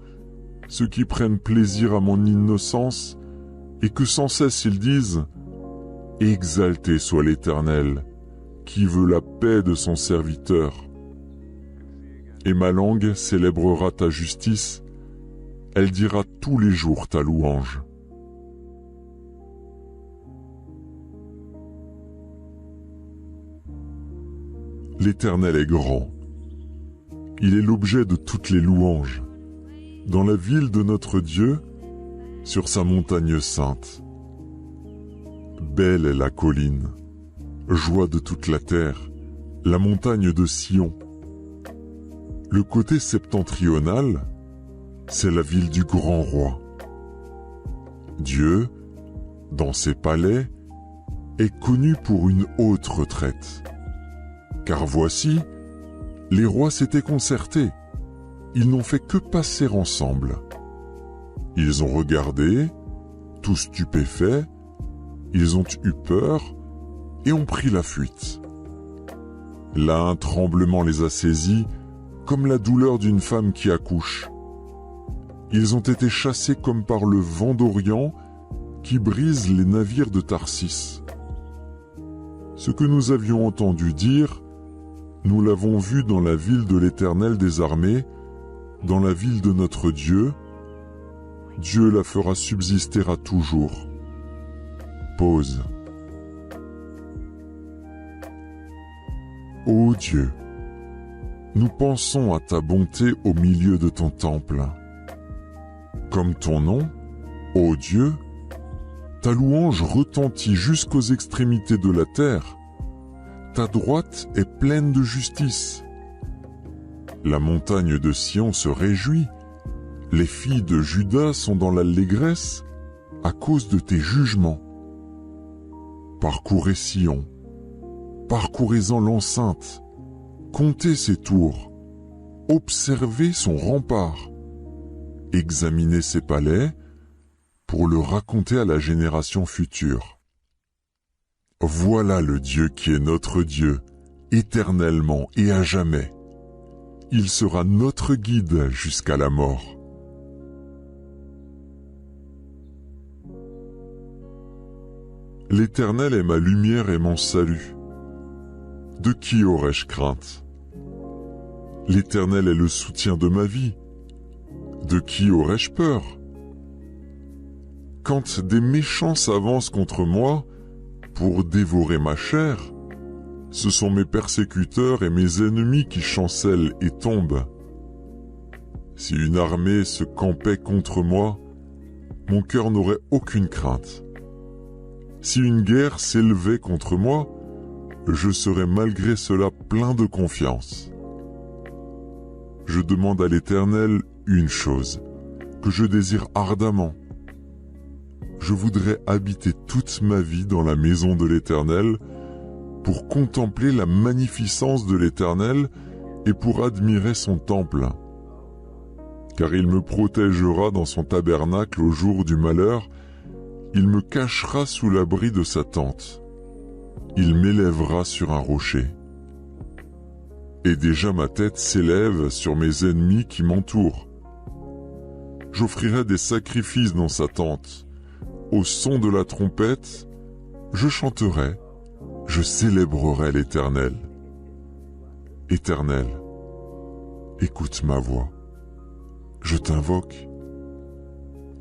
ceux qui prennent plaisir à mon innocence, et que sans cesse ils disent « Exalté soit l'Éternel, qui veut la paix de son serviteur. » Et ma langue célébrera ta justice, elle dira tous les jours ta louange. L'Éternel est grand. Il est l'objet de toutes les louanges. Dans la ville de notre Dieu, sur sa montagne sainte. Belle est la colline, joie de toute la terre, la montagne de Sion. Le côté septentrional, c'est la ville du grand roi. Dieu, dans ses palais, est connu pour une haute retraite. Car voici, les rois s'étaient concertés, ils n'ont fait que passer ensemble. Ils ont regardé, tout stupéfaits, ils ont eu peur et ont pris la fuite. Là, un tremblement les a saisis, comme la douleur d'une femme qui accouche. Ils ont été chassés comme par le vent d'Orient qui brise les navires de Tarsis. Ce que nous avions entendu dire, nous l'avons vu dans la ville de l'Éternel des armées, dans la ville de notre Dieu. Dieu la fera subsister à toujours. Pause. Ô Dieu, nous pensons à ta bonté au milieu de ton temple. Comme ton nom, ô Dieu, ta louange retentit jusqu'aux extrémités de la terre. Ta droite est pleine de justice. La montagne de Sion se réjouit. Les filles de Juda sont dans l'allégresse à cause de tes jugements. Parcourez Sion, parcourez-en l'enceinte, comptez ses tours, observez son rempart, examinez ses palais pour le raconter à la génération future. Voilà le Dieu qui est notre Dieu, éternellement et à jamais. Il sera notre guide jusqu'à la mort. L'Éternel est ma lumière et mon salut. De qui aurais-je crainte? L'Éternel est le soutien de ma vie. De qui aurais-je peur? Quand des méchants s'avancent contre moi pour dévorer ma chair, ce sont mes persécuteurs et mes ennemis qui chancellent et tombent. Si une armée se campait contre moi, mon cœur n'aurait aucune crainte. Si une guerre s'élevait contre moi, je serais malgré cela plein de confiance. Je demande à l'Éternel une chose, que je désire ardemment. Je voudrais habiter toute ma vie dans la maison de l'Éternel, pour contempler la magnificence de l'Éternel et pour admirer son temple. Car il me protégera dans son tabernacle au jour du malheur, il me cachera sous l'abri de sa tente. Il m'élèvera sur un rocher. et déjà ma tête s'élève sur mes ennemis qui m'entourent. J'offrirai des sacrifices dans sa tente. Au son de la trompette, je chanterai, je célébrerai l'Éternel. Éternel, écoute ma voix. Je t'invoque.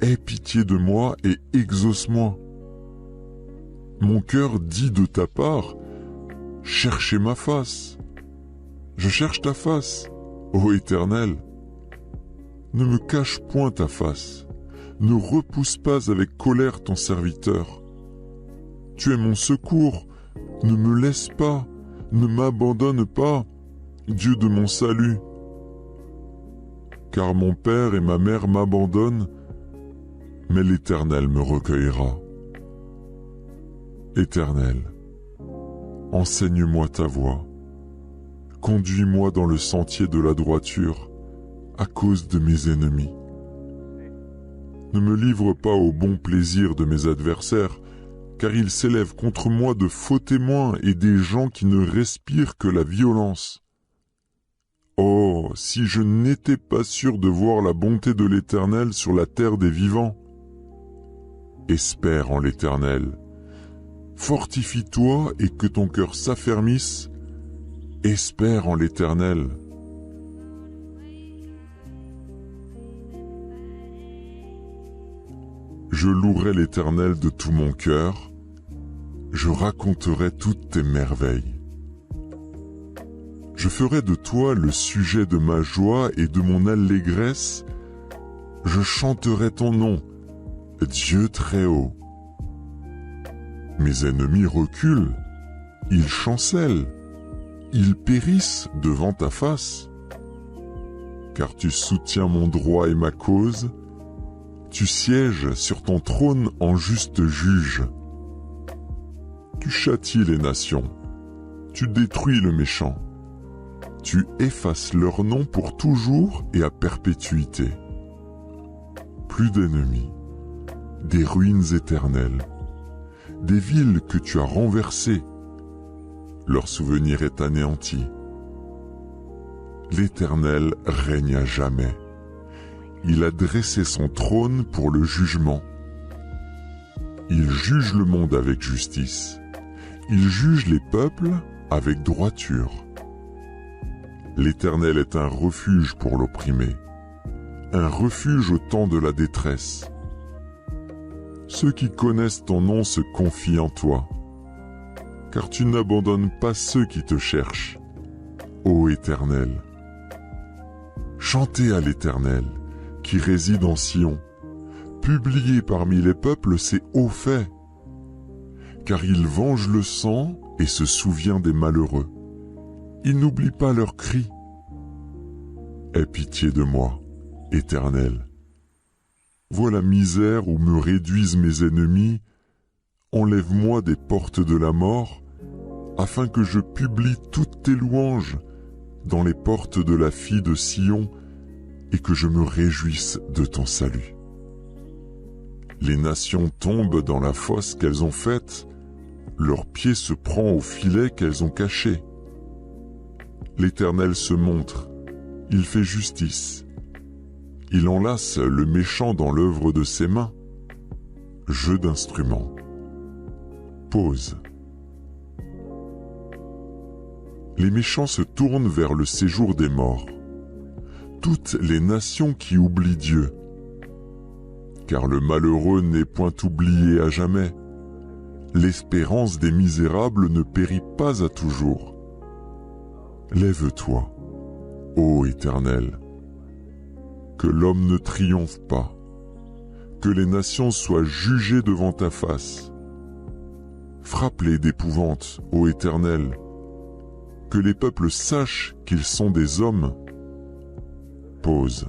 Aie pitié de moi et exauce-moi. Mon cœur dit de ta part, cherchez ma face. Je cherche ta face, ô Éternel. Ne me cache point ta face, ne repousse pas avec colère ton serviteur. Tu es mon secours, ne me laisse pas, ne m'abandonne pas, Dieu de mon salut. Car mon père et ma mère m'abandonnent, mais l'Éternel me recueillera. Éternel, enseigne-moi ta voie. Conduis-moi dans le sentier de la droiture, à cause de mes ennemis. Ne me livre pas au bon plaisir de mes adversaires, car ils s'élèvent contre moi de faux témoins et des gens qui ne respirent que la violence. Oh, si je n'étais pas sûr de voir la bonté de l'Éternel sur la terre des vivants. Espère en l'Éternel. Fortifie-toi et que ton cœur s'affermisse. Espère en l'Éternel. Je louerai l'Éternel de tout mon cœur. Je raconterai toutes tes merveilles. Je ferai de toi le sujet de ma joie et de mon allégresse. Je chanterai ton nom, Dieu très haut. Mes ennemis reculent, ils chancellent, ils périssent devant ta face. Car tu soutiens mon droit et ma cause, tu sièges sur ton trône en juste juge. Tu châties les nations, tu détruis le méchant, tu effaces leur nom pour toujours et à perpétuité. Plus d'ennemis, des ruines éternelles, des villes que tu as renversées, leur souvenir est anéanti. L'Éternel règne à jamais. Il a dressé son trône pour le jugement. Il juge le monde avec justice. Il juge les peuples avec droiture. L'Éternel est un refuge pour l'opprimé, un refuge au temps de la détresse. Ceux qui connaissent ton nom se confient en toi, car tu n'abandonnes pas ceux qui te cherchent, ô Éternel. Chantez à l'Éternel, qui réside en Sion. Publiez parmi les peuples ses hauts faits, car il venge le sang et se souvient des malheureux. Il n'oublie pas leurs cris. Aie pitié de moi, Éternel. Vois la misère où me réduisent mes ennemis. Enlève-moi des portes de la mort, afin que je publie toutes tes louanges dans les portes de la fille de Sion, et que je me réjouisse de ton salut. Les nations tombent dans la fosse qu'elles ont faite, leur pied se prend au filet qu'elles ont caché. L'Éternel se montre, il fait justice. Il enlace le méchant dans l'œuvre de ses mains. Jeu d'instruments. Pause. Les méchants se tournent vers le séjour des morts. Toutes les nations qui oublient Dieu. Car le malheureux n'est point oublié à jamais. L'espérance des misérables ne périt pas à toujours. Lève-toi, ô Éternel, que l'homme ne triomphe pas, que les nations soient jugées devant ta face. Frappe-les d'épouvante, ô Éternel, que les peuples sachent qu'ils sont des hommes. Pause.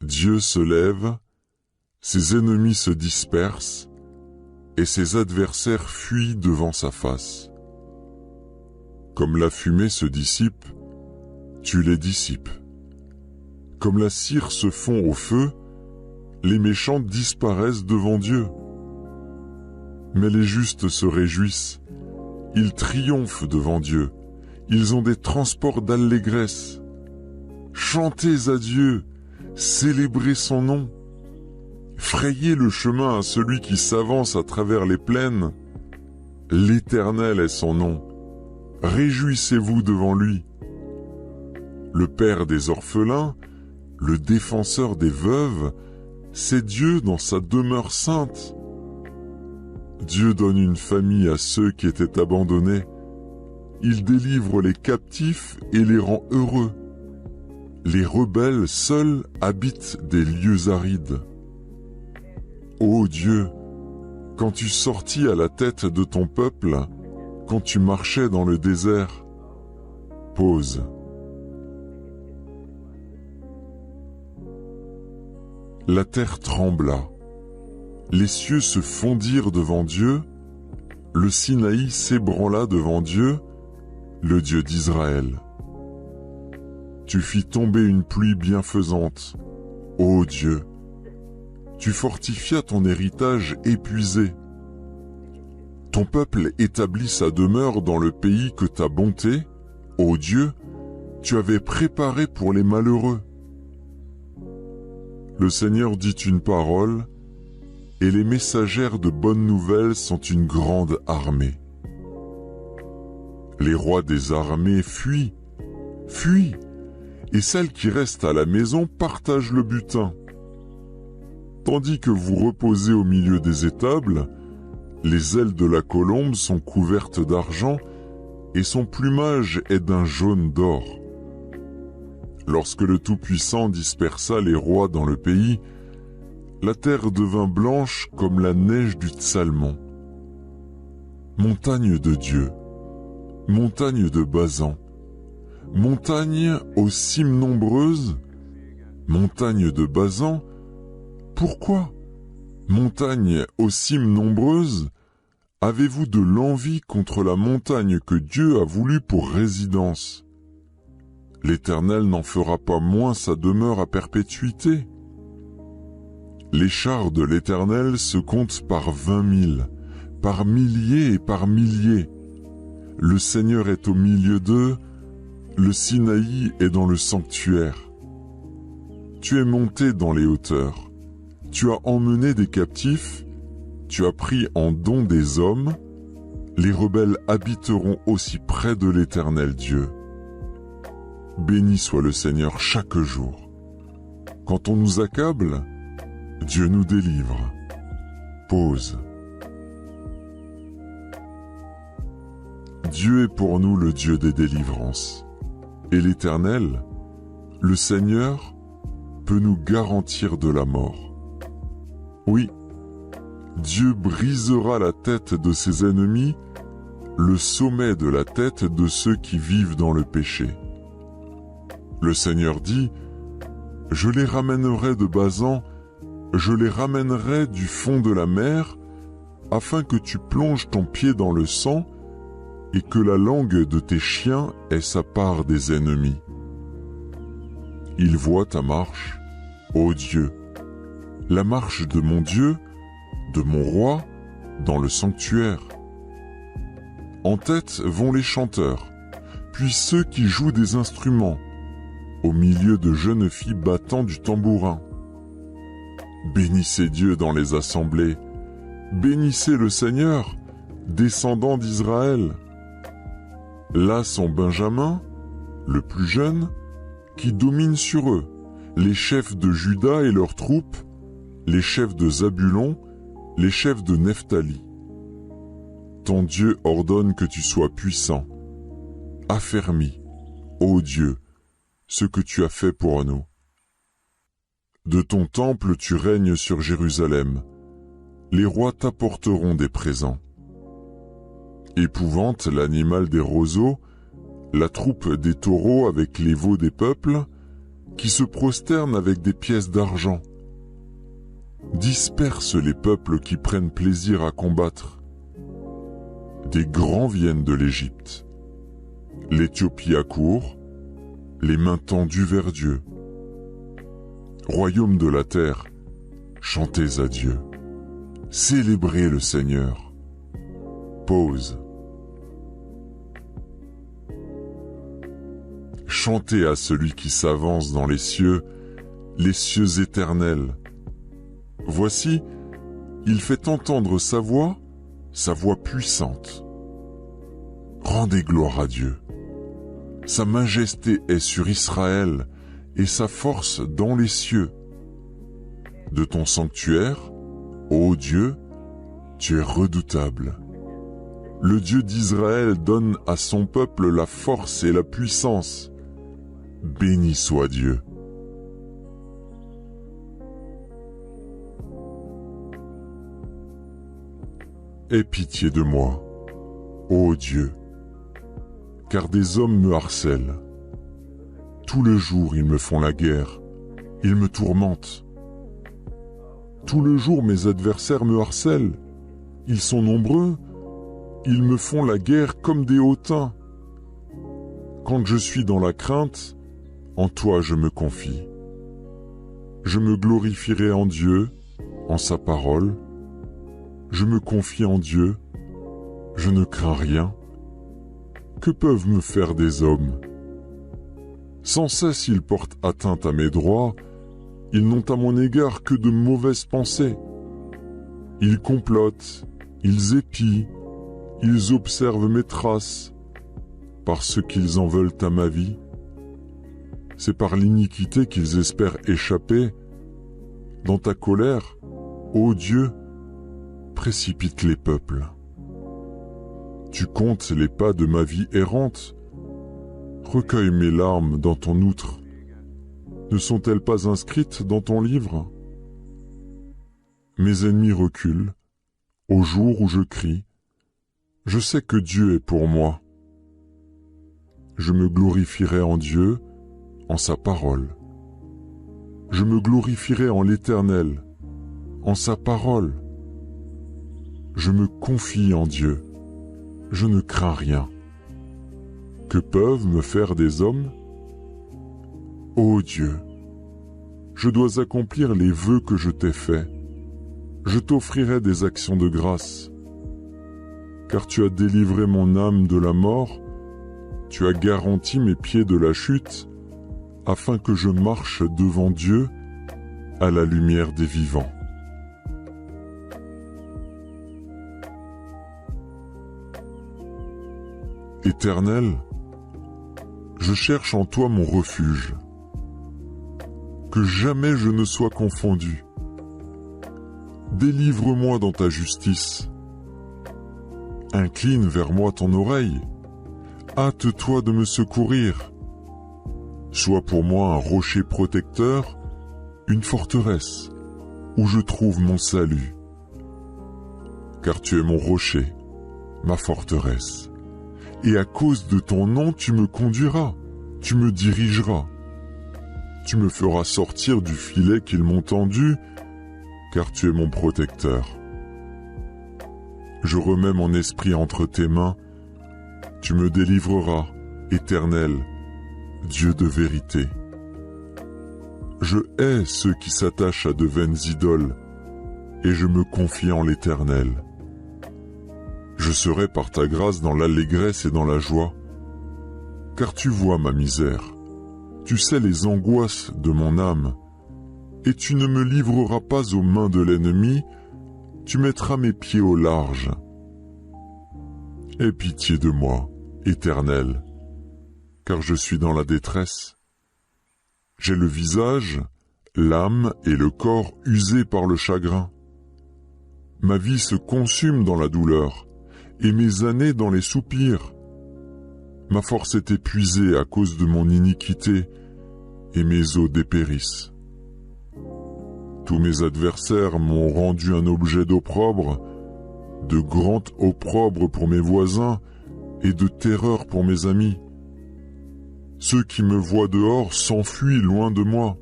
Dieu se lève, ses ennemis se dispersent, et ses adversaires fuient devant sa face. Comme la fumée se dissipe, tu les dissipes. Comme la cire se fond au feu, les méchants disparaissent devant Dieu. Mais les justes se réjouissent, Ils triomphent devant Dieu. Ils ont des transports d'allégresse. Chantez à Dieu, célébrez son nom. Frayez le chemin à celui qui s'avance à travers les plaines. L'Éternel est son nom. Réjouissez-vous devant lui. Le Père des orphelins, le défenseur des veuves, c'est Dieu dans sa demeure sainte. Dieu donne une famille à ceux qui étaient abandonnés. Il délivre les captifs et les rend heureux. Les rebelles seuls habitent des lieux arides. Ô Dieu, quand tu sortis à la tête de ton peuple, quand tu marchais dans le désert, pause. La terre trembla, les cieux se fondirent devant Dieu, le Sinaï s'ébranla devant Dieu, le Dieu d'Israël. Tu fis tomber une pluie bienfaisante, ô Dieu. Tu fortifias ton héritage épuisé. Ton peuple établit sa demeure dans le pays que ta bonté, ô Dieu, tu avais préparé pour les malheureux. Le Seigneur dit une parole, et les messagères de bonnes nouvelles sont une grande armée. Les rois des armées fuient, fuient, et celles qui restent à la maison partagent le butin. Tandis que vous reposez au milieu des étables, les ailes de la colombe sont couvertes d'argent et son plumage est d'un jaune d'or. Lorsque le Tout-Puissant dispersa les rois dans le pays, la terre devint blanche comme la neige du Tsalmon. Montagne de Dieu, montagne de Bazan, montagne aux cimes nombreuses, montagne de Bazan, pourquoi, montagne aux cimes nombreuses, avez-vous de l'envie contre la montagne que Dieu a voulu pour résidence? L'Éternel n'en fera pas moins sa demeure à perpétuité. Les chars de l'Éternel se comptent par 20 000, par milliers et par milliers. Le Seigneur est au milieu d'eux, le Sinaï est dans le sanctuaire. Tu es monté dans les hauteurs. Tu as emmené des captifs, tu as pris en don des hommes, les rebelles habiteront aussi près de l'Éternel Dieu. Béni soit le Seigneur chaque jour. Quand on nous accable, Dieu nous délivre. Pause. Dieu est pour nous le Dieu des délivrances. Et l'Éternel, le Seigneur, peut nous garantir de la mort. Oui, Dieu brisera la tête de ses ennemis, le sommet de la tête de ceux qui vivent dans le péché. Le Seigneur dit, « Je les ramènerai de Bazan, je les ramènerai du fond de la mer, afin que tu plonges ton pied dans le sang et que la langue de tes chiens ait sa part des ennemis. » Il voit ta marche, ô Dieu, la marche de mon Dieu, de mon roi, dans le sanctuaire. En tête vont les chanteurs, puis ceux qui jouent des instruments, au milieu de jeunes filles battant du tambourin. Bénissez Dieu dans les assemblées, bénissez le Seigneur, descendant d'Israël. Là sont Benjamin, le plus jeune, qui domine sur eux, les chefs de Juda et leurs troupes, les chefs de Zabulon, les chefs de Nephtali. Ton Dieu ordonne que tu sois puissant. Affermis, ô Dieu, ce que tu as fait pour nous. De ton temple tu règnes sur Jérusalem. Les rois t'apporteront des présents. Épouvante l'animal des roseaux, la troupe des taureaux avec les veaux des peuples, qui se prosternent avec des pièces d'argent. Disperse les peuples qui prennent plaisir à combattre. Des grands viennent de l'Égypte. L'Éthiopie accourt, les mains tendues vers Dieu. Royaume de la terre, chantez à Dieu. Célébrez le Seigneur. Pause. chantez à celui qui s'avance dans les cieux éternels. Voici, il fait entendre sa voix puissante. Rendez gloire à Dieu. Sa majesté est sur Israël et sa force dans les cieux. De ton sanctuaire, ô Dieu, tu es redoutable. Le Dieu d'Israël donne à son peuple la force et la puissance. Béni soit Dieu. Aie pitié de moi, ô Dieu, car des hommes me harcèlent. Tous les jours ils me font la guerre, ils me tourmentent. Tous les jours mes adversaires me harcèlent, ils sont nombreux, ils me font la guerre comme des hautains. Quand je suis dans la crainte, en toi je me confie. Je me glorifierai en Dieu, en sa parole. Je me confie en Dieu, je ne crains rien. Que peuvent me faire des hommes? Sans cesse ils portent atteinte à mes droits, ils n'ont à mon égard que de mauvaises pensées. Ils complotent, ils épient, ils observent mes traces, parce qu'ils en veulent à ma vie. C'est par l'iniquité qu'ils espèrent échapper. Dans ta colère, ô Dieu, précipite les peuples. Tu comptes les pas de ma vie errante. Recueille mes larmes dans ton outre. Ne sont-elles pas inscrites dans ton livre? Mes ennemis reculent. Au jour où je crie, je sais que Dieu est pour moi. Je me glorifierai en Dieu, en sa parole. Je me glorifierai en l'Éternel, en sa parole. Je me confie en Dieu, je ne crains rien. Que peuvent me faire des hommes? Ô Dieu, je dois accomplir les vœux que je t'ai faits. Je t'offrirai des actions de grâce. Car tu as délivré mon âme de la mort, tu as garanti mes pieds de la chute, afin que je marche devant Dieu à la lumière des vivants. Éternel, je cherche en toi mon refuge. Que jamais je ne sois confondu. Délivre-moi dans ta justice. Incline vers moi ton oreille. Hâte-toi de me secourir. Sois pour moi un rocher protecteur, une forteresse, où je trouve mon salut. Car tu es mon rocher, ma forteresse. Et à cause de ton nom, tu me conduiras, tu me dirigeras. Tu me feras sortir du filet qu'ils m'ont tendu, car tu es mon protecteur. Je remets mon esprit entre tes mains, tu me délivreras, Éternel, Dieu de vérité. Je hais ceux qui s'attachent à de vaines idoles, et je me confie en l'Éternel. Je serai par ta grâce dans l'allégresse et dans la joie, car tu vois ma misère, tu sais les angoisses de mon âme, et tu ne me livreras pas aux mains de l'ennemi, tu mettras mes pieds au large. Aie pitié de moi, Éternel, car je suis dans la détresse. J'ai le visage, l'âme et le corps usés par le chagrin. Ma vie se consume dans la douleur, et mes années dans les soupirs. Ma force est épuisée à cause de mon iniquité, et mes os dépérissent. Tous mes adversaires m'ont rendu un objet d'opprobre, de grand opprobre pour mes voisins, et de terreur pour mes amis. Ceux qui me voient dehors s'enfuient loin de moi.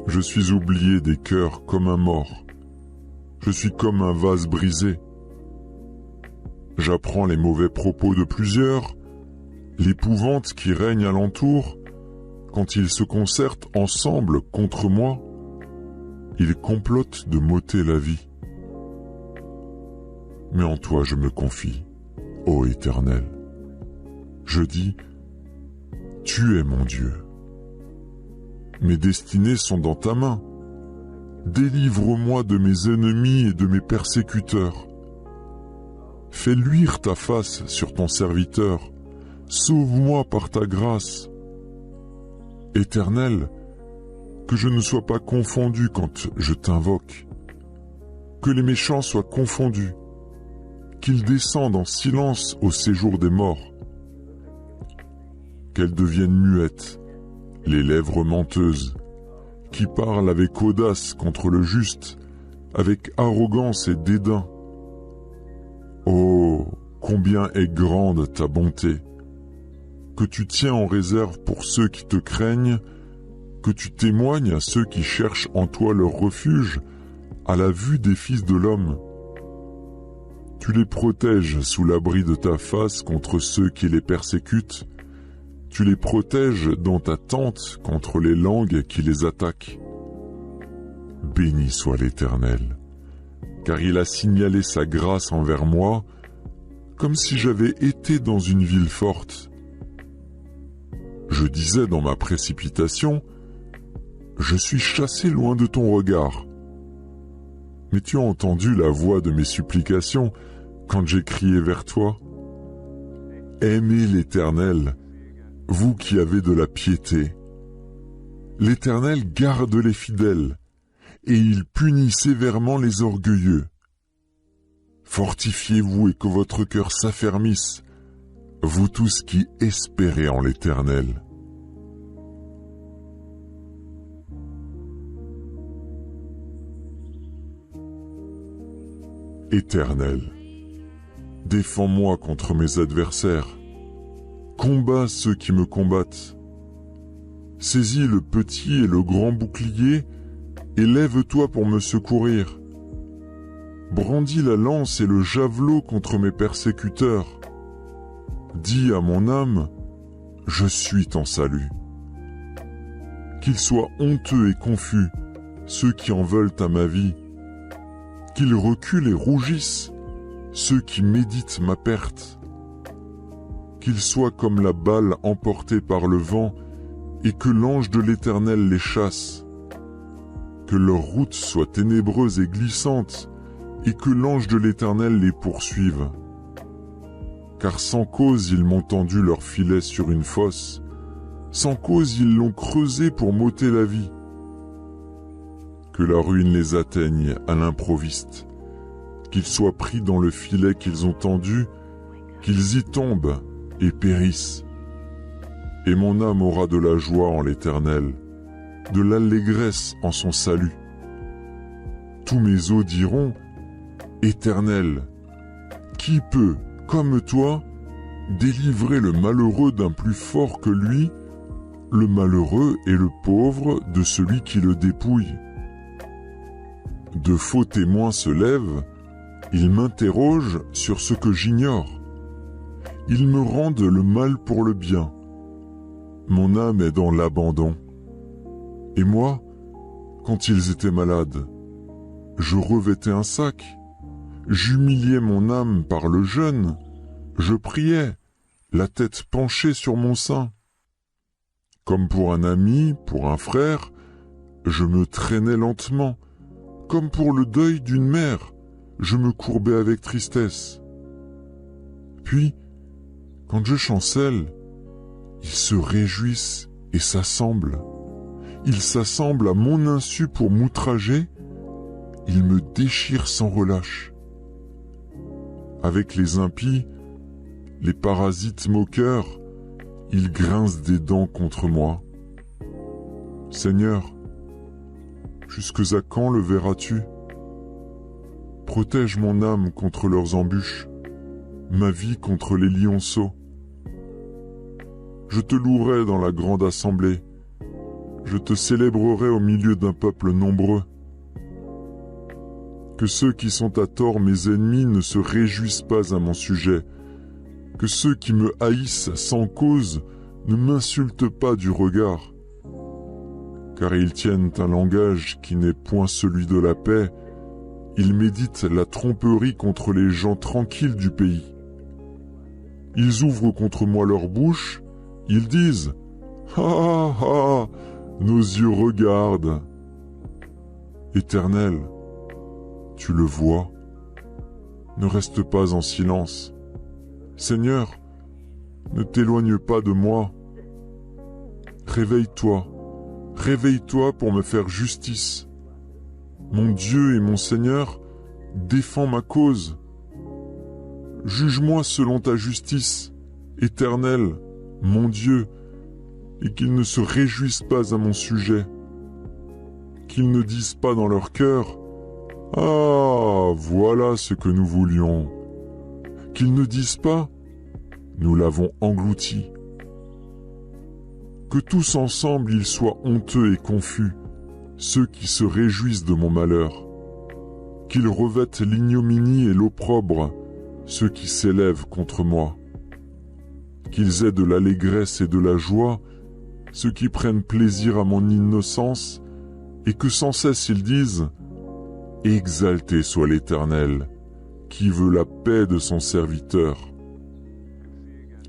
Je suis oublié des cœurs comme un mort. Je suis comme un vase brisé. J'apprends les mauvais propos de plusieurs, l'épouvante qui règne alentour. Quand ils se concertent ensemble contre moi, ils complotent de m'ôter la vie. Mais en toi je me confie, ô Éternel. Je dis, Tu es mon Dieu. Mes destinées sont dans ta main. Délivre-moi de mes ennemis et de mes persécuteurs. Fais luire ta face sur ton serviteur. Sauve-moi par ta grâce. Éternel, que je ne sois pas confondu quand je t'invoque. Que les méchants soient confondus. Qu'ils descendent en silence au séjour des morts. Qu'elles deviennent muettes, les lèvres menteuses, qui parlent avec audace contre le juste, avec arrogance et dédain. Oh, combien est grande ta bonté, que tu tiens en réserve pour ceux qui te craignent, que tu témoignes à ceux qui cherchent en toi leur refuge, à la vue des fils de l'homme. Tu les protèges sous l'abri de ta face contre ceux qui les persécutent. Tu les protèges dans ta tente contre les langues qui les attaquent. Béni soit l'Éternel, car il a signalé sa grâce envers moi, comme si j'avais été dans une ville forte. Je disais dans ma précipitation, je suis chassé loin de ton regard. Mais tu as entendu la voix de mes supplications quand j'ai crié vers toi. Aimez l'Éternel, vous qui avez de la piété. L'Éternel garde les fidèles, et il punit sévèrement les orgueilleux. Fortifiez-vous et que votre cœur s'affermisse, vous tous qui espérez en l'Éternel. Éternel, défends-moi contre mes adversaires. Combats ceux qui me combattent. Saisis le petit et le grand bouclier et lève-toi pour me secourir. Brandis la lance et le javelot contre mes persécuteurs. Dis à mon âme, je suis ton salut. Qu'ils soient honteux et confus, ceux qui en veulent à ma vie. Qu'ils reculent et rougissent, ceux qui méditent ma perte. Qu'ils soient comme la balle emportée par le vent, et que l'ange de l'Éternel les chasse. Que leur route soit ténébreuse et glissante, et que l'ange de l'Éternel les poursuive. Car sans cause ils m'ont tendu leur filet sur une fosse, sans cause ils l'ont creusé pour m'ôter la vie. Que la ruine les atteigne à l'improviste, qu'ils soient pris dans le filet qu'ils ont tendu, qu'ils y tombent et périssent. Et mon âme aura de la joie en l'Éternel, de l'allégresse en son salut. Tous mes os diront, Éternel, qui peut, comme toi, délivrer le malheureux d'un plus fort que lui, le malheureux et le pauvre de celui qui le dépouille? De faux témoins se lèvent, ils m'interrogent sur ce que j'ignore. Ils me rendent le mal pour le bien. Mon âme est dans l'abandon. Et moi, quand ils étaient malades, je revêtais un sac, j'humiliais mon âme par le jeûne, je priais, la tête penchée sur mon sein. Comme pour un ami, pour un frère, je me traînais lentement, comme pour le deuil d'une mère, je me courbais avec tristesse. Puis, quand je chancelle, ils se réjouissent et s'assemblent. Ils s'assemblent à mon insu pour m'outrager. Ils me déchirent sans relâche. Avec les impies, les parasites moqueurs, ils grincent des dents contre moi. Seigneur, jusque à quand le verras-tu? Protège mon âme contre leurs embûches, ma vie contre les lionceaux. Je te louerai dans la grande assemblée, je te célébrerai au milieu d'un peuple nombreux. Que ceux qui sont à tort mes ennemis ne se réjouissent pas à mon sujet, que ceux qui me haïssent sans cause ne m'insultent pas du regard. Car ils tiennent un langage qui n'est point celui de la paix, ils méditent la tromperie contre les gens tranquilles du pays. Ils ouvrent contre moi leur bouche, ils disent Ah ah, nos yeux regardent. Éternel, tu le vois. Ne reste pas en silence. Seigneur, ne t'éloigne pas de moi. Réveille-toi, réveille-toi pour me faire justice. Mon Dieu et mon Seigneur, défends ma cause. Juge-moi selon ta justice, Éternel, mon Dieu, et qu'ils ne se réjouissent pas à mon sujet. Qu'ils ne disent pas dans leur cœur « Ah, voilà ce que nous voulions ». Qu'ils ne disent pas « Nous l'avons englouti ». Que tous ensemble ils soient honteux et confus, ceux qui se réjouissent de mon malheur. Qu'ils revêtent l'ignominie et l'opprobre, ceux qui s'élèvent contre moi. Qu'ils aient de l'allégresse et de la joie, ceux qui prennent plaisir à mon innocence, et que sans cesse ils disent « Exalté soit l'Éternel, qui veut la paix de son serviteur. »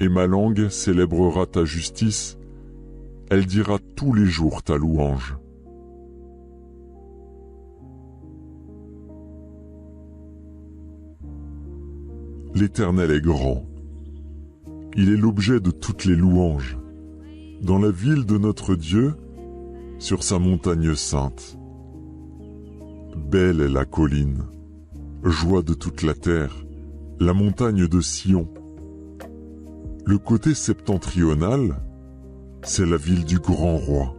Et ma langue célébrera ta justice, elle dira tous les jours ta louange. L'Éternel est grand. Il est l'objet de toutes les louanges. Dans la ville de notre Dieu, sur sa montagne sainte. Belle est la colline, joie de toute la terre, la montagne de Sion. Le côté septentrional, c'est la ville du grand roi.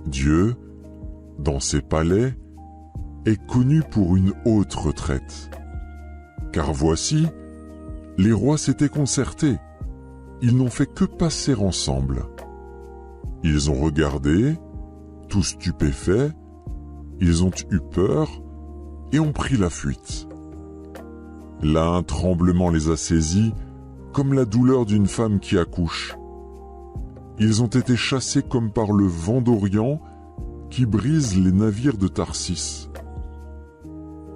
Dieu, dans ses palais, est connu pour une haute retraite. Car voici, les rois s'étaient concertés. Ils n'ont fait que passer ensemble. Ils ont regardé, tout stupéfaits, ils ont eu peur et ont pris la fuite. Là, un tremblement les a saisis, comme la douleur d'une femme qui accouche. Ils ont été chassés comme par le vent d'Orient qui brise les navires de Tarsis.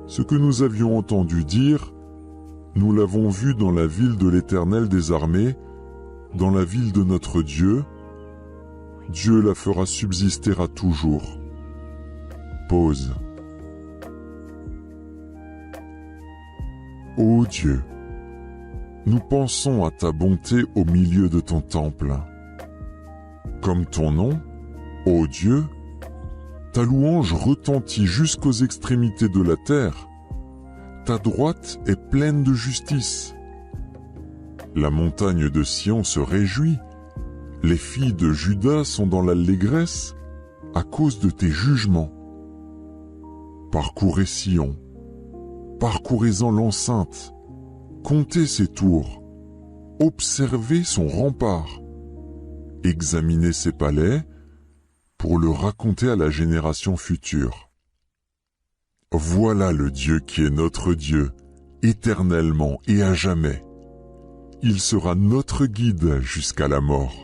Ce que nous avions entendu dire, nous l'avons vu dans la ville de l'Éternel des armées, dans la ville de notre Dieu. Dieu la fera subsister à toujours. Pause. Ô Dieu, nous pensons à ta bonté au milieu de ton temple. Comme ton nom, ô Dieu, ta louange retentit jusqu'aux extrémités de la terre. Ta droite est pleine de justice. La montagne de Sion se réjouit. Les filles de Juda sont dans l'allégresse à cause de tes jugements. Parcourez Sion, parcourez-en l'enceinte, comptez ses tours, observez son rempart, examinez ses palais pour le raconter à la génération future. Voilà le Dieu qui est notre Dieu, éternellement et à jamais. Il sera notre guide jusqu'à la mort.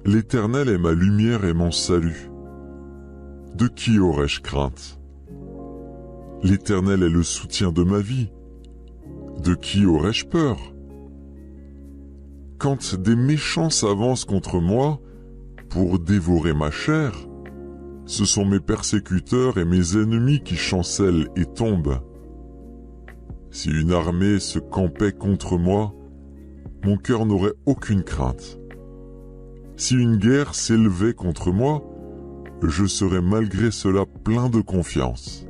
L'Éternel est ma lumière et mon salut. De qui aurais-je crainte? L'Éternel est le soutien de ma vie. De qui aurais-je peur? Quand des méchants s'avancent contre moi pour dévorer ma chair, ce sont mes persécuteurs et mes ennemis qui chancellent et tombent. Si une armée se campait contre moi, mon cœur n'aurait aucune crainte. Si une guerre s'élevait contre moi, je serais malgré cela plein de confiance.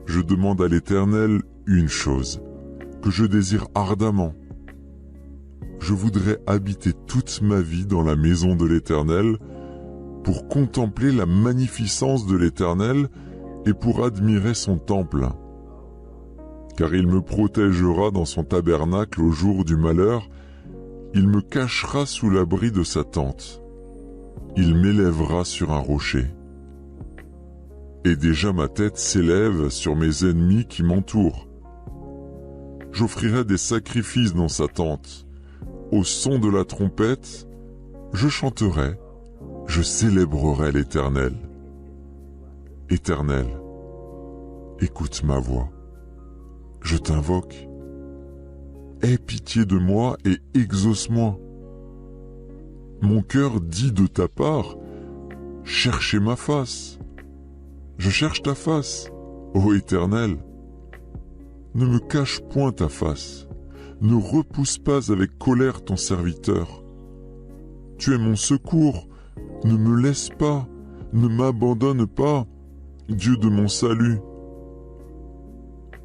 Je demande à l'Éternel une chose, que je désire ardemment. Je voudrais habiter toute ma vie dans la maison de l'Éternel, pour contempler la magnificence de l'Éternel et pour admirer son temple. Car il me protégera dans son tabernacle au jour du malheur, il me cachera sous l'abri de sa tente. Il m'élèvera sur un rocher. Et déjà ma tête s'élève sur mes ennemis qui m'entourent. J'offrirai des sacrifices dans sa tente. Au son de la trompette, je chanterai, je célébrerai l'Éternel. Éternel, écoute ma voix. Je t'invoque, aie pitié de moi et exauce-moi. Mon cœur dit de ta part, cherchez ma face. Je cherche ta face, ô Éternel. Ne me cache point ta face, ne repousse pas avec colère ton serviteur. Tu es mon secours, ne me laisse pas, ne m'abandonne pas, Dieu de mon salut.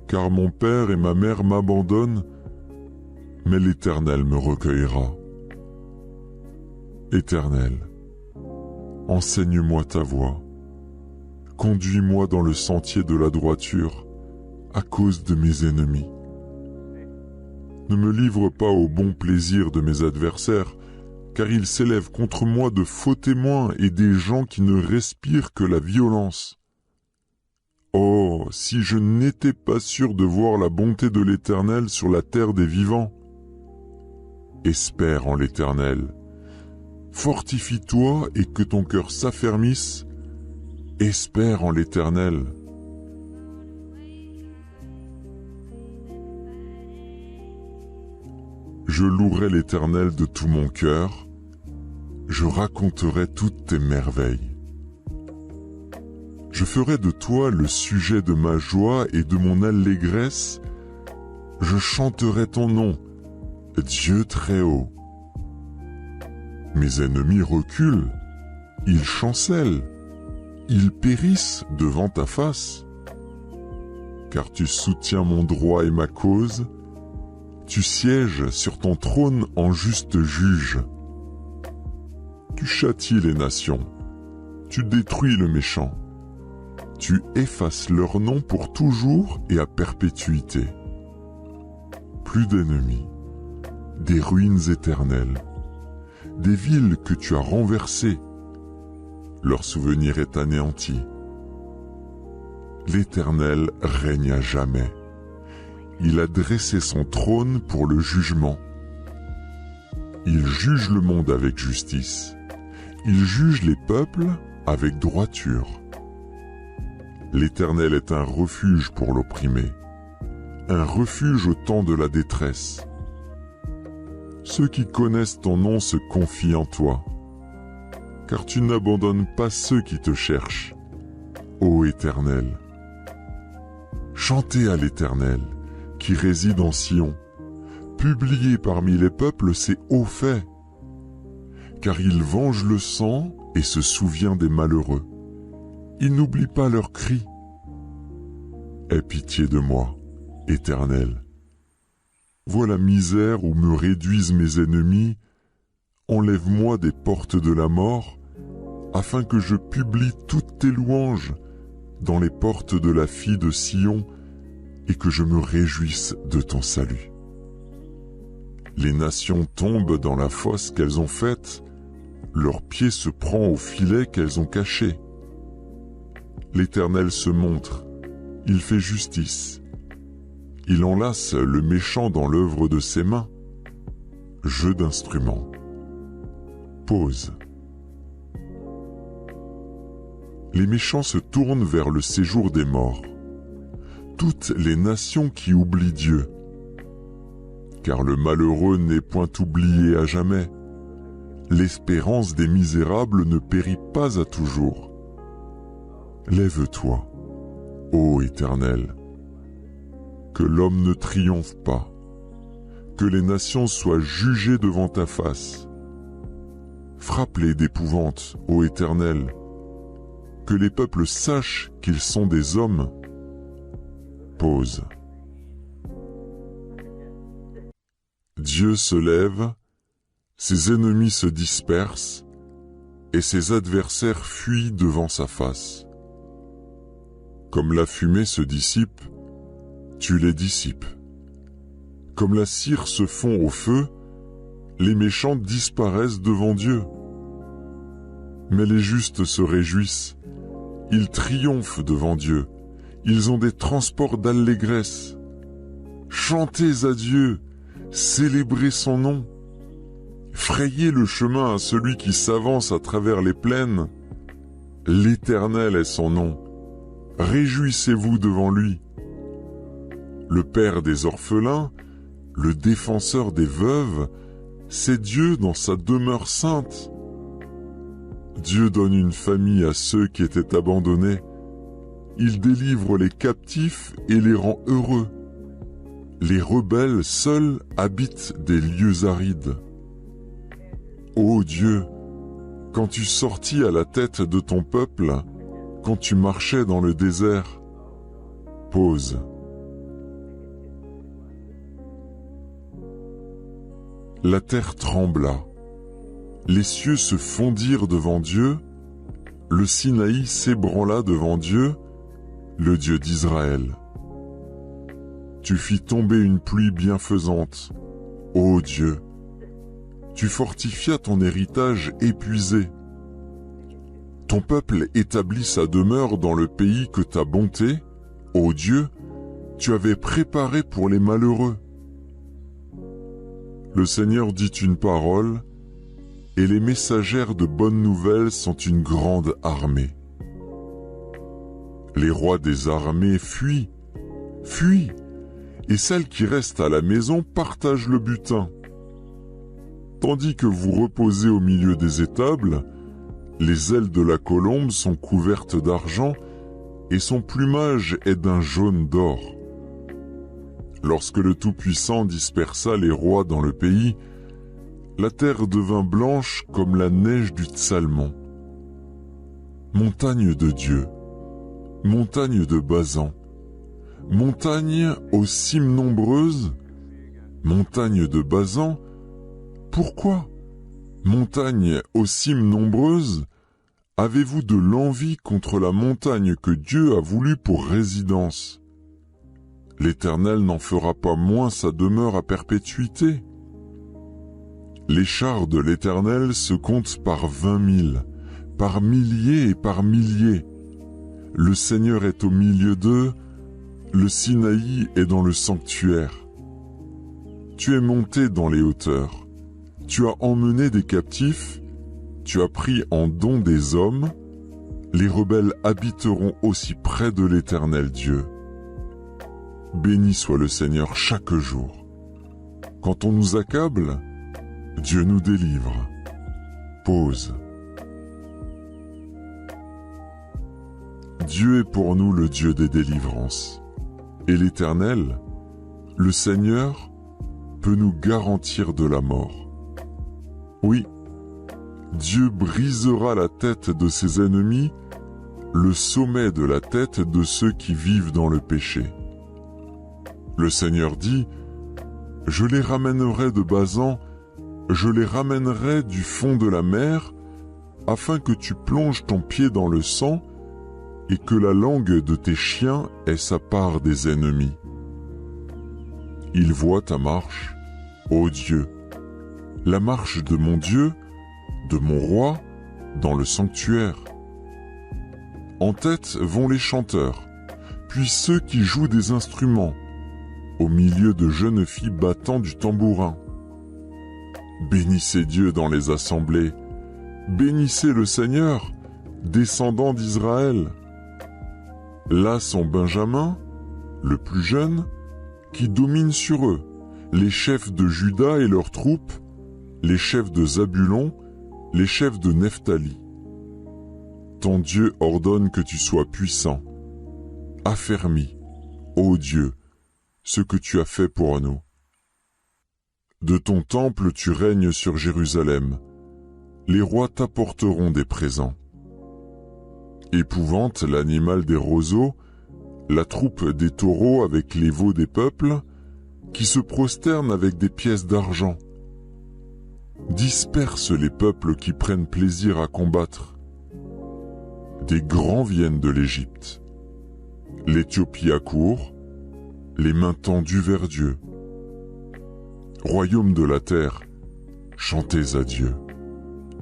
Car mon père et ma mère m'abandonnent, mais l'Éternel me recueillera. Éternel, enseigne-moi ta voie, conduis-moi dans le sentier de la droiture, à cause de mes ennemis. Ne me livre pas au bon plaisir de mes adversaires, car ils s'élèvent contre moi de faux témoins et des gens qui ne respirent que la violence. Oh, si je n'étais pas sûr de voir la bonté de l'Éternel sur la terre des vivants. Espère en l'Éternel. Fortifie-toi et que ton cœur s'affermisse. Espère en l'Éternel. Je louerai l'Éternel de tout mon cœur. Je raconterai toutes tes merveilles. Je ferai de toi le sujet de ma joie et de mon allégresse. Je chanterai ton nom, Dieu très haut. Mes ennemis reculent, ils chancellent, ils périssent devant ta face. Car tu soutiens mon droit et ma cause, tu sièges sur ton trône en juste juge. Tu châties les nations, tu détruis le méchant. Tu effaces leur nom pour toujours et à perpétuité. Plus d'ennemis, des ruines éternelles, des villes que tu as renversées. Leur souvenir est anéanti. L'Éternel règne à jamais. Il a dressé son trône pour le jugement. Il juge le monde avec justice. Il juge les peuples avec droiture. L'Éternel est un refuge pour l'opprimé, un refuge au temps de la détresse. Ceux qui connaissent ton nom se confient en toi, car tu n'abandonnes pas ceux qui te cherchent, ô Éternel. Chantez à l'Éternel, qui réside en Sion, publiez parmi les peuples ses hauts faits, car il venge le sang et se souvient des malheureux. Il n'oublie pas leurs cris. Aie pitié de moi, Éternel. Vois la misère où me réduisent mes ennemis. Enlève-moi des portes de la mort, afin que je publie toutes tes louanges dans les portes de la fille de Sion et que je me réjouisse de ton salut. Les nations tombent dans la fosse qu'elles ont faite, leur pied se prend au filet qu'elles ont caché. L'Éternel se montre, il fait justice. Il enlace le méchant dans l'œuvre de ses mains. Jeu d'instruments. Pause. Les méchants se tournent vers le séjour des morts. Toutes les nations qui oublient Dieu. Car le malheureux n'est point oublié à jamais. L'espérance des misérables ne périt pas à toujours. Lève-toi, ô Éternel, que l'homme ne triomphe pas, que les nations soient jugées devant ta face. Frappe-les d'épouvante, ô Éternel, que les peuples sachent qu'ils sont des hommes. Pause. Dieu se lève, ses ennemis se dispersent, et ses adversaires fuient devant sa face. Comme la fumée se dissipe, tu les dissipes. Comme la cire se fond au feu, les méchants disparaissent devant Dieu. Mais les justes se réjouissent, ils triomphent devant Dieu, ils ont des transports d'allégresse. Chantez à Dieu, célébrez son nom. Frayez le chemin à celui qui s'avance à travers les plaines. L'Éternel est son nom. Réjouissez-vous devant lui. Le Père des orphelins, le défenseur des veuves, c'est Dieu dans sa demeure sainte. Dieu donne une famille à ceux qui étaient abandonnés. Il délivre les captifs et les rend heureux. Les rebelles seuls habitent des lieux arides. Ô Dieu, quand tu sortis à la tête de ton peuple, quand tu marchais dans le désert, pause. La terre trembla, les cieux se fondirent devant Dieu, le Sinaï s'ébranla devant Dieu, le Dieu d'Israël. Tu fis tomber une pluie bienfaisante, ô Dieu. Tu fortifias ton héritage épuisé. Ton peuple établit sa demeure dans le pays que ta bonté, ô Dieu, tu avais préparé pour les malheureux. Le Seigneur dit une parole, et les messagères de bonnes nouvelles sont une grande armée. Les rois des armées fuient, fuient, et celles qui restent à la maison partagent le butin. Tandis que vous reposez au milieu des étables, les ailes de la colombe sont couvertes d'argent et son plumage est d'un jaune d'or. Lorsque le Tout-Puissant dispersa les rois dans le pays, la terre devint blanche comme la neige du Tsalmon. Montagne de Dieu, montagne de Bazan, montagne aux cimes nombreuses, montagne de Bazan, pourquoi, montagne aux cimes nombreuses, avez-vous de l'envie contre la montagne que Dieu a voulu pour résidence? L'Éternel n'en fera pas moins sa demeure à perpétuité. Les chars de l'Éternel se comptent par 20 000, par milliers et par milliers. Le Seigneur est au milieu d'eux, le Sinaï est dans le sanctuaire. Tu es monté dans les hauteurs. Tu as emmené des captifs, tu as pris en don des hommes, les rebelles habiteront aussi près de l'Éternel Dieu. Béni soit le Seigneur chaque jour. Quand on nous accable, Dieu nous délivre. Pause. Dieu est pour nous le Dieu des délivrances. Et l'Éternel, le Seigneur, peut nous garantir de la mort. Oui, Dieu brisera la tête de ses ennemis, le sommet de la tête de ceux qui vivent dans le péché. Le Seigneur dit, « Je les ramènerai de Bazan, je les ramènerai du fond de la mer, afin que tu plonges ton pied dans le sang et que la langue de tes chiens ait sa part des ennemis. » Il voit ta marche, ô Dieu, la marche de mon Dieu, de mon roi, dans le sanctuaire. En tête vont les chanteurs, puis ceux qui jouent des instruments, au milieu de jeunes filles battant du tambourin. Bénissez Dieu dans les assemblées, bénissez le Seigneur, descendant d'Israël. Là sont Benjamin, le plus jeune, qui domine sur eux, les chefs de Juda et leurs troupes, les chefs de Zabulon, les chefs de Nephtali. Ton Dieu ordonne que tu sois puissant. Affermis, ô Dieu, ce que tu as fait pour nous. De ton temple tu règnes sur Jérusalem. Les rois t'apporteront des présents. Épouvante l'animal des roseaux, la troupe des taureaux avec les veaux des peuples, qui se prosternent avec des pièces d'argent. Disperse les peuples qui prennent plaisir à combattre. Des grands viennent de l'Égypte. L'Éthiopie accourt, les mains tendues vers Dieu. Royaume de la terre, chantez à Dieu.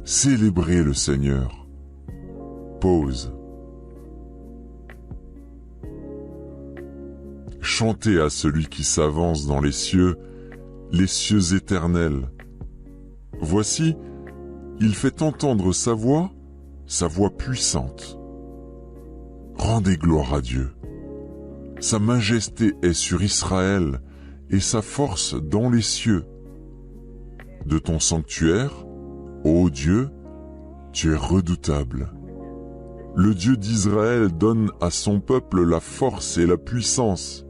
Célébrez le Seigneur. Pause. Chantez à celui qui s'avance dans les cieux éternels. Voici, il fait entendre sa voix puissante. Rendez gloire à Dieu. Sa majesté est sur Israël, et sa force dans les cieux. De ton sanctuaire, ô Dieu, tu es redoutable. Le Dieu d'Israël donne à son peuple la force et la puissance.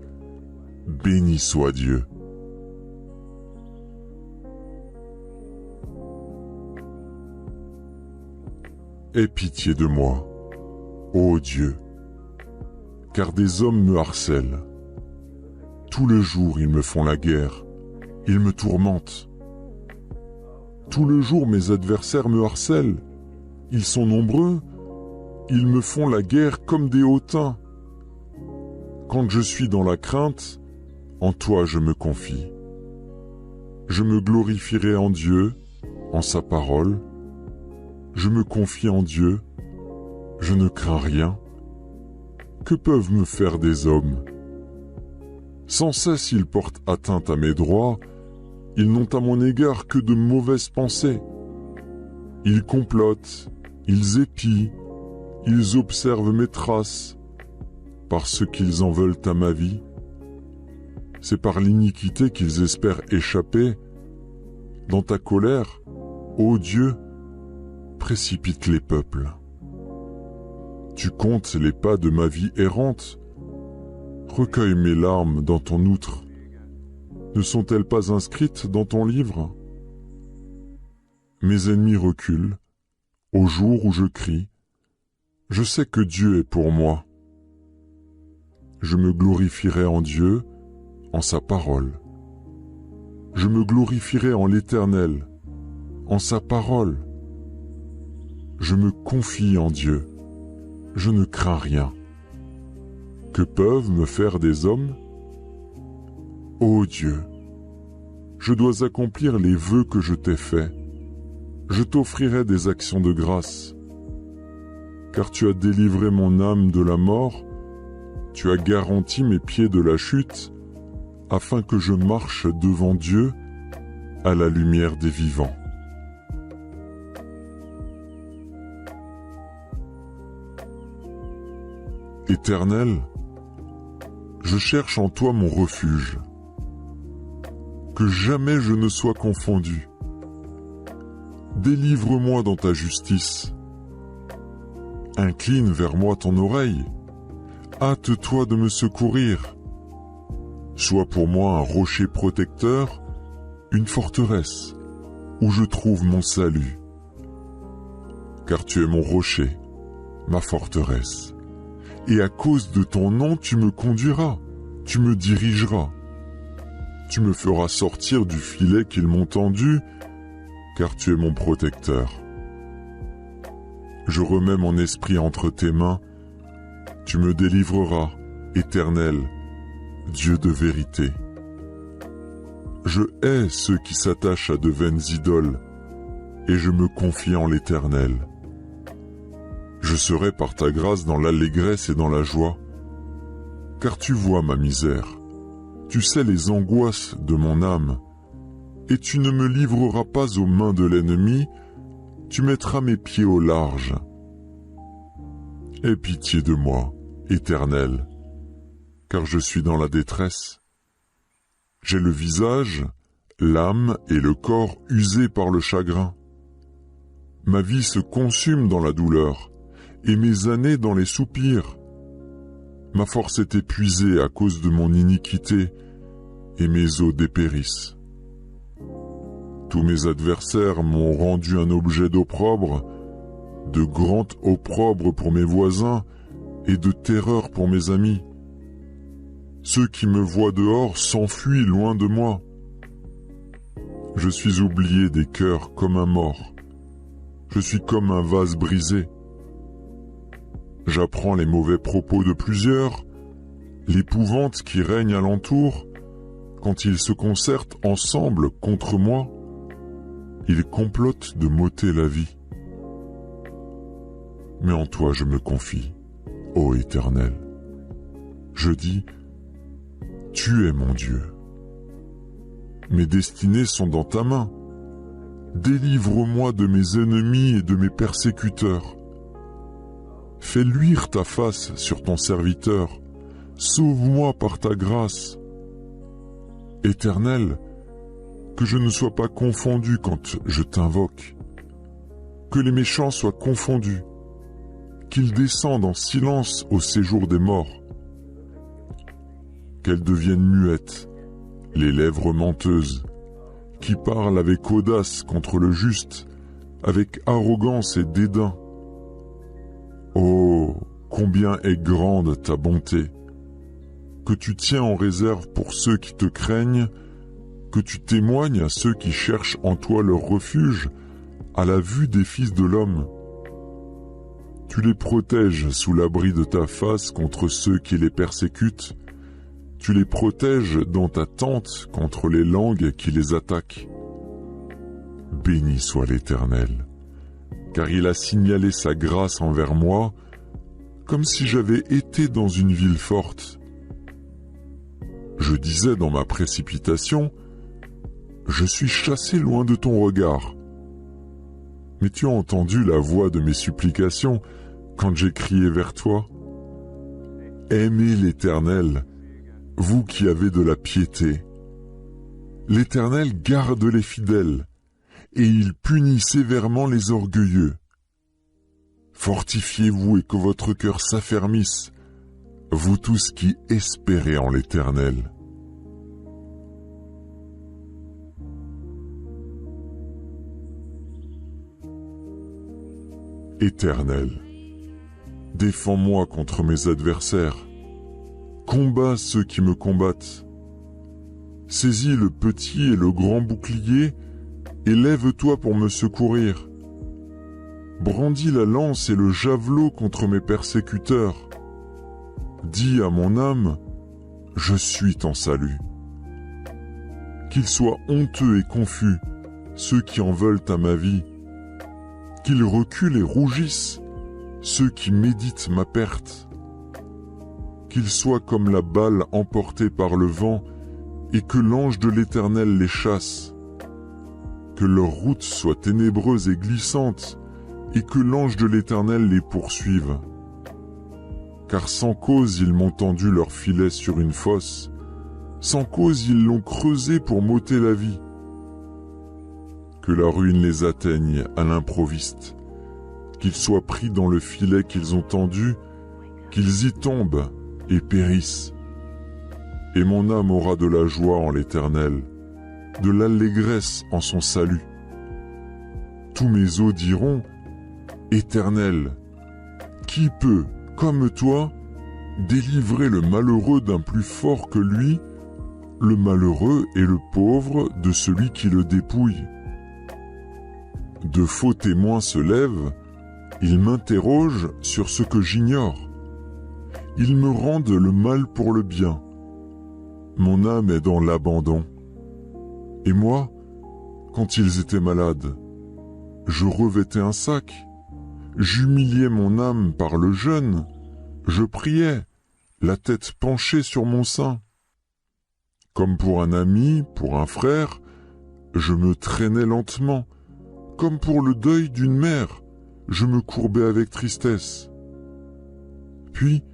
Béni soit Dieu. Aie pitié de moi, ô Dieu, car des hommes me harcèlent. Tous les jours ils me font la guerre, ils me tourmentent. Tout le jour mes adversaires me harcèlent, ils sont nombreux, ils me font la guerre comme des hautains. Quand je suis dans la crainte, en toi je me confie. Je me glorifierai en Dieu, en sa parole. Je me confie en Dieu, je ne crains rien. Que peuvent me faire des hommes? Sans cesse ils portent atteinte à mes droits, ils n'ont à mon égard que de mauvaises pensées. Ils complotent, ils épient, ils observent mes traces, parce qu'ils en veulent à ma vie. C'est par l'iniquité qu'ils espèrent échapper. Dans ta colère, ô Dieu, précipite les peuples. Tu comptes les pas de ma vie errante. Recueille mes larmes dans ton outre. Ne sont-elles pas inscrites dans ton livre? Mes ennemis reculent. Au jour où je crie, je sais que Dieu est pour moi. Je me glorifierai en Dieu, en sa parole. Je me glorifierai en l'Éternel, en sa parole. Je me confie en Dieu. Je ne crains rien. Que peuvent me faire des hommes? Ô Dieu, je dois accomplir les vœux que je t'ai faits. Je t'offrirai des actions de grâce. Car tu as délivré mon âme de la mort, tu as garanti mes pieds de la chute, afin que je marche devant Dieu à la lumière des vivants. Éternel, je cherche en toi mon refuge. Que jamais je ne sois confondu. Délivre-moi dans ta justice. Incline vers moi ton oreille. Hâte-toi de me secourir. Sois pour moi un rocher protecteur, une forteresse, où je trouve mon salut. Car tu es mon rocher, ma forteresse. Et à cause de ton nom, tu me conduiras, tu me dirigeras. Tu me feras sortir du filet qu'ils m'ont tendu, car tu es mon protecteur. Je remets mon esprit entre tes mains, tu me délivreras, Éternel, Dieu de vérité. Je hais ceux qui s'attachent à de vaines idoles, et je me confie en l'Éternel. Je serai par ta grâce dans l'allégresse et dans la joie, car tu vois ma misère, tu sais les angoisses de mon âme, et tu ne me livreras pas aux mains de l'ennemi, tu mettras mes pieds au large. Aie pitié de moi, Éternel, car je suis dans la détresse. J'ai le visage, l'âme et le corps usés par le chagrin. Ma vie se consume dans la douleur, et mes années dans les soupirs. Ma force est épuisée à cause de mon iniquité, et mes os dépérissent. Tous mes adversaires m'ont rendu un objet d'opprobre, de grand opprobre pour mes voisins, et de terreur pour mes amis. Ceux qui me voient dehors s'enfuient loin de moi. Je suis oublié des cœurs comme un mort. Je suis comme un vase brisé. J'apprends les mauvais propos de plusieurs, l'épouvante qui règne alentour. Quand ils se concertent ensemble contre moi, ils complotent de m'ôter la vie. Mais en toi je me confie, ô Éternel. Je dis, tu es mon Dieu. Mes destinées sont dans ta main. Délivre-moi de mes ennemis et de mes persécuteurs. Fais luire ta face sur ton serviteur. Sauve-moi par ta grâce. Éternel, que je ne sois pas confondu quand je t'invoque, que les méchants soient confondus, qu'ils descendent en silence au séjour des morts, qu'elles deviennent muettes, les lèvres menteuses, qui parlent avec audace contre le juste, avec arrogance et dédain. Oh, combien est grande ta bonté, que tu tiens en réserve pour ceux qui te craignent, que tu témoignes à ceux qui cherchent en toi leur refuge, à la vue des fils de l'homme. Tu les protèges sous l'abri de ta face contre ceux qui les persécutent. Tu les protèges dans ta tente contre les langues qui les attaquent. Béni soit l'Éternel, car il a signalé sa grâce envers moi, comme si j'avais été dans une ville forte. Je disais dans ma précipitation, je suis chassé loin de ton regard. Mais tu as entendu la voix de mes supplications quand j'ai crié vers toi. Aimez l'Éternel, vous qui avez de la piété. L'Éternel garde les fidèles, et il punit sévèrement les orgueilleux. Fortifiez-vous et que votre cœur s'affermisse, vous tous qui espérez en l'Éternel. Éternel, défends-moi contre mes adversaires, combats ceux qui me combattent. Saisis le petit et le grand bouclier, et lève-toi pour me secourir. Brandis la lance et le javelot contre mes persécuteurs. Dis à mon âme, je suis ton salut. Qu'ils soient honteux et confus, ceux qui en veulent à ma vie. Qu'ils reculent et rougissent, ceux qui méditent ma perte. Qu'ils soient comme la balle emportée par le vent, et que l'ange de l'Éternel les chasse. Que leur route soit ténébreuse et glissante, et que l'ange de l'Éternel les poursuive. Car sans cause ils m'ont tendu leur filet sur une fosse, sans cause ils l'ont creusé pour m'ôter la vie. Que la ruine les atteigne à l'improviste, qu'ils soient pris dans le filet qu'ils ont tendu, qu'ils y tombent et périssent. Et mon âme aura de la joie en l'Éternel, de l'allégresse en son salut. Tous mes os diront, Éternel, qui peut, comme toi, délivrer le malheureux d'un plus fort que lui, le malheureux et le pauvre de celui qui le dépouille? De faux témoins se lèvent, ils m'interrogent sur ce que j'ignore. Ils me rendent le mal pour le bien. Mon âme est dans l'abandon. Et moi, quand ils étaient malades, je revêtais un sac, j'humiliais mon âme par le jeûne, je priais, la tête penchée sur mon sein. Comme pour un ami, pour un frère, je me traînais lentement, comme pour le deuil d'une mère, je me courbais avec tristesse. Puis,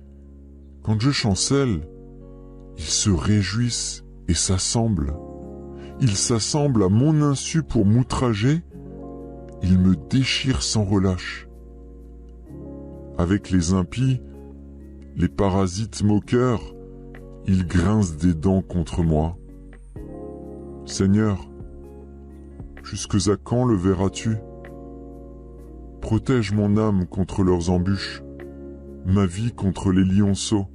quand je chancelle, ils se réjouissent et s'assemblent. Ils s'assemblent à mon insu pour m'outrager, ils me déchirent sans relâche. Avec les impies, les parasites moqueurs, ils grincent des dents contre moi. Seigneur, jusque à quand le verras-tu? Protège mon âme contre leurs embûches, ma vie contre les lionceaux.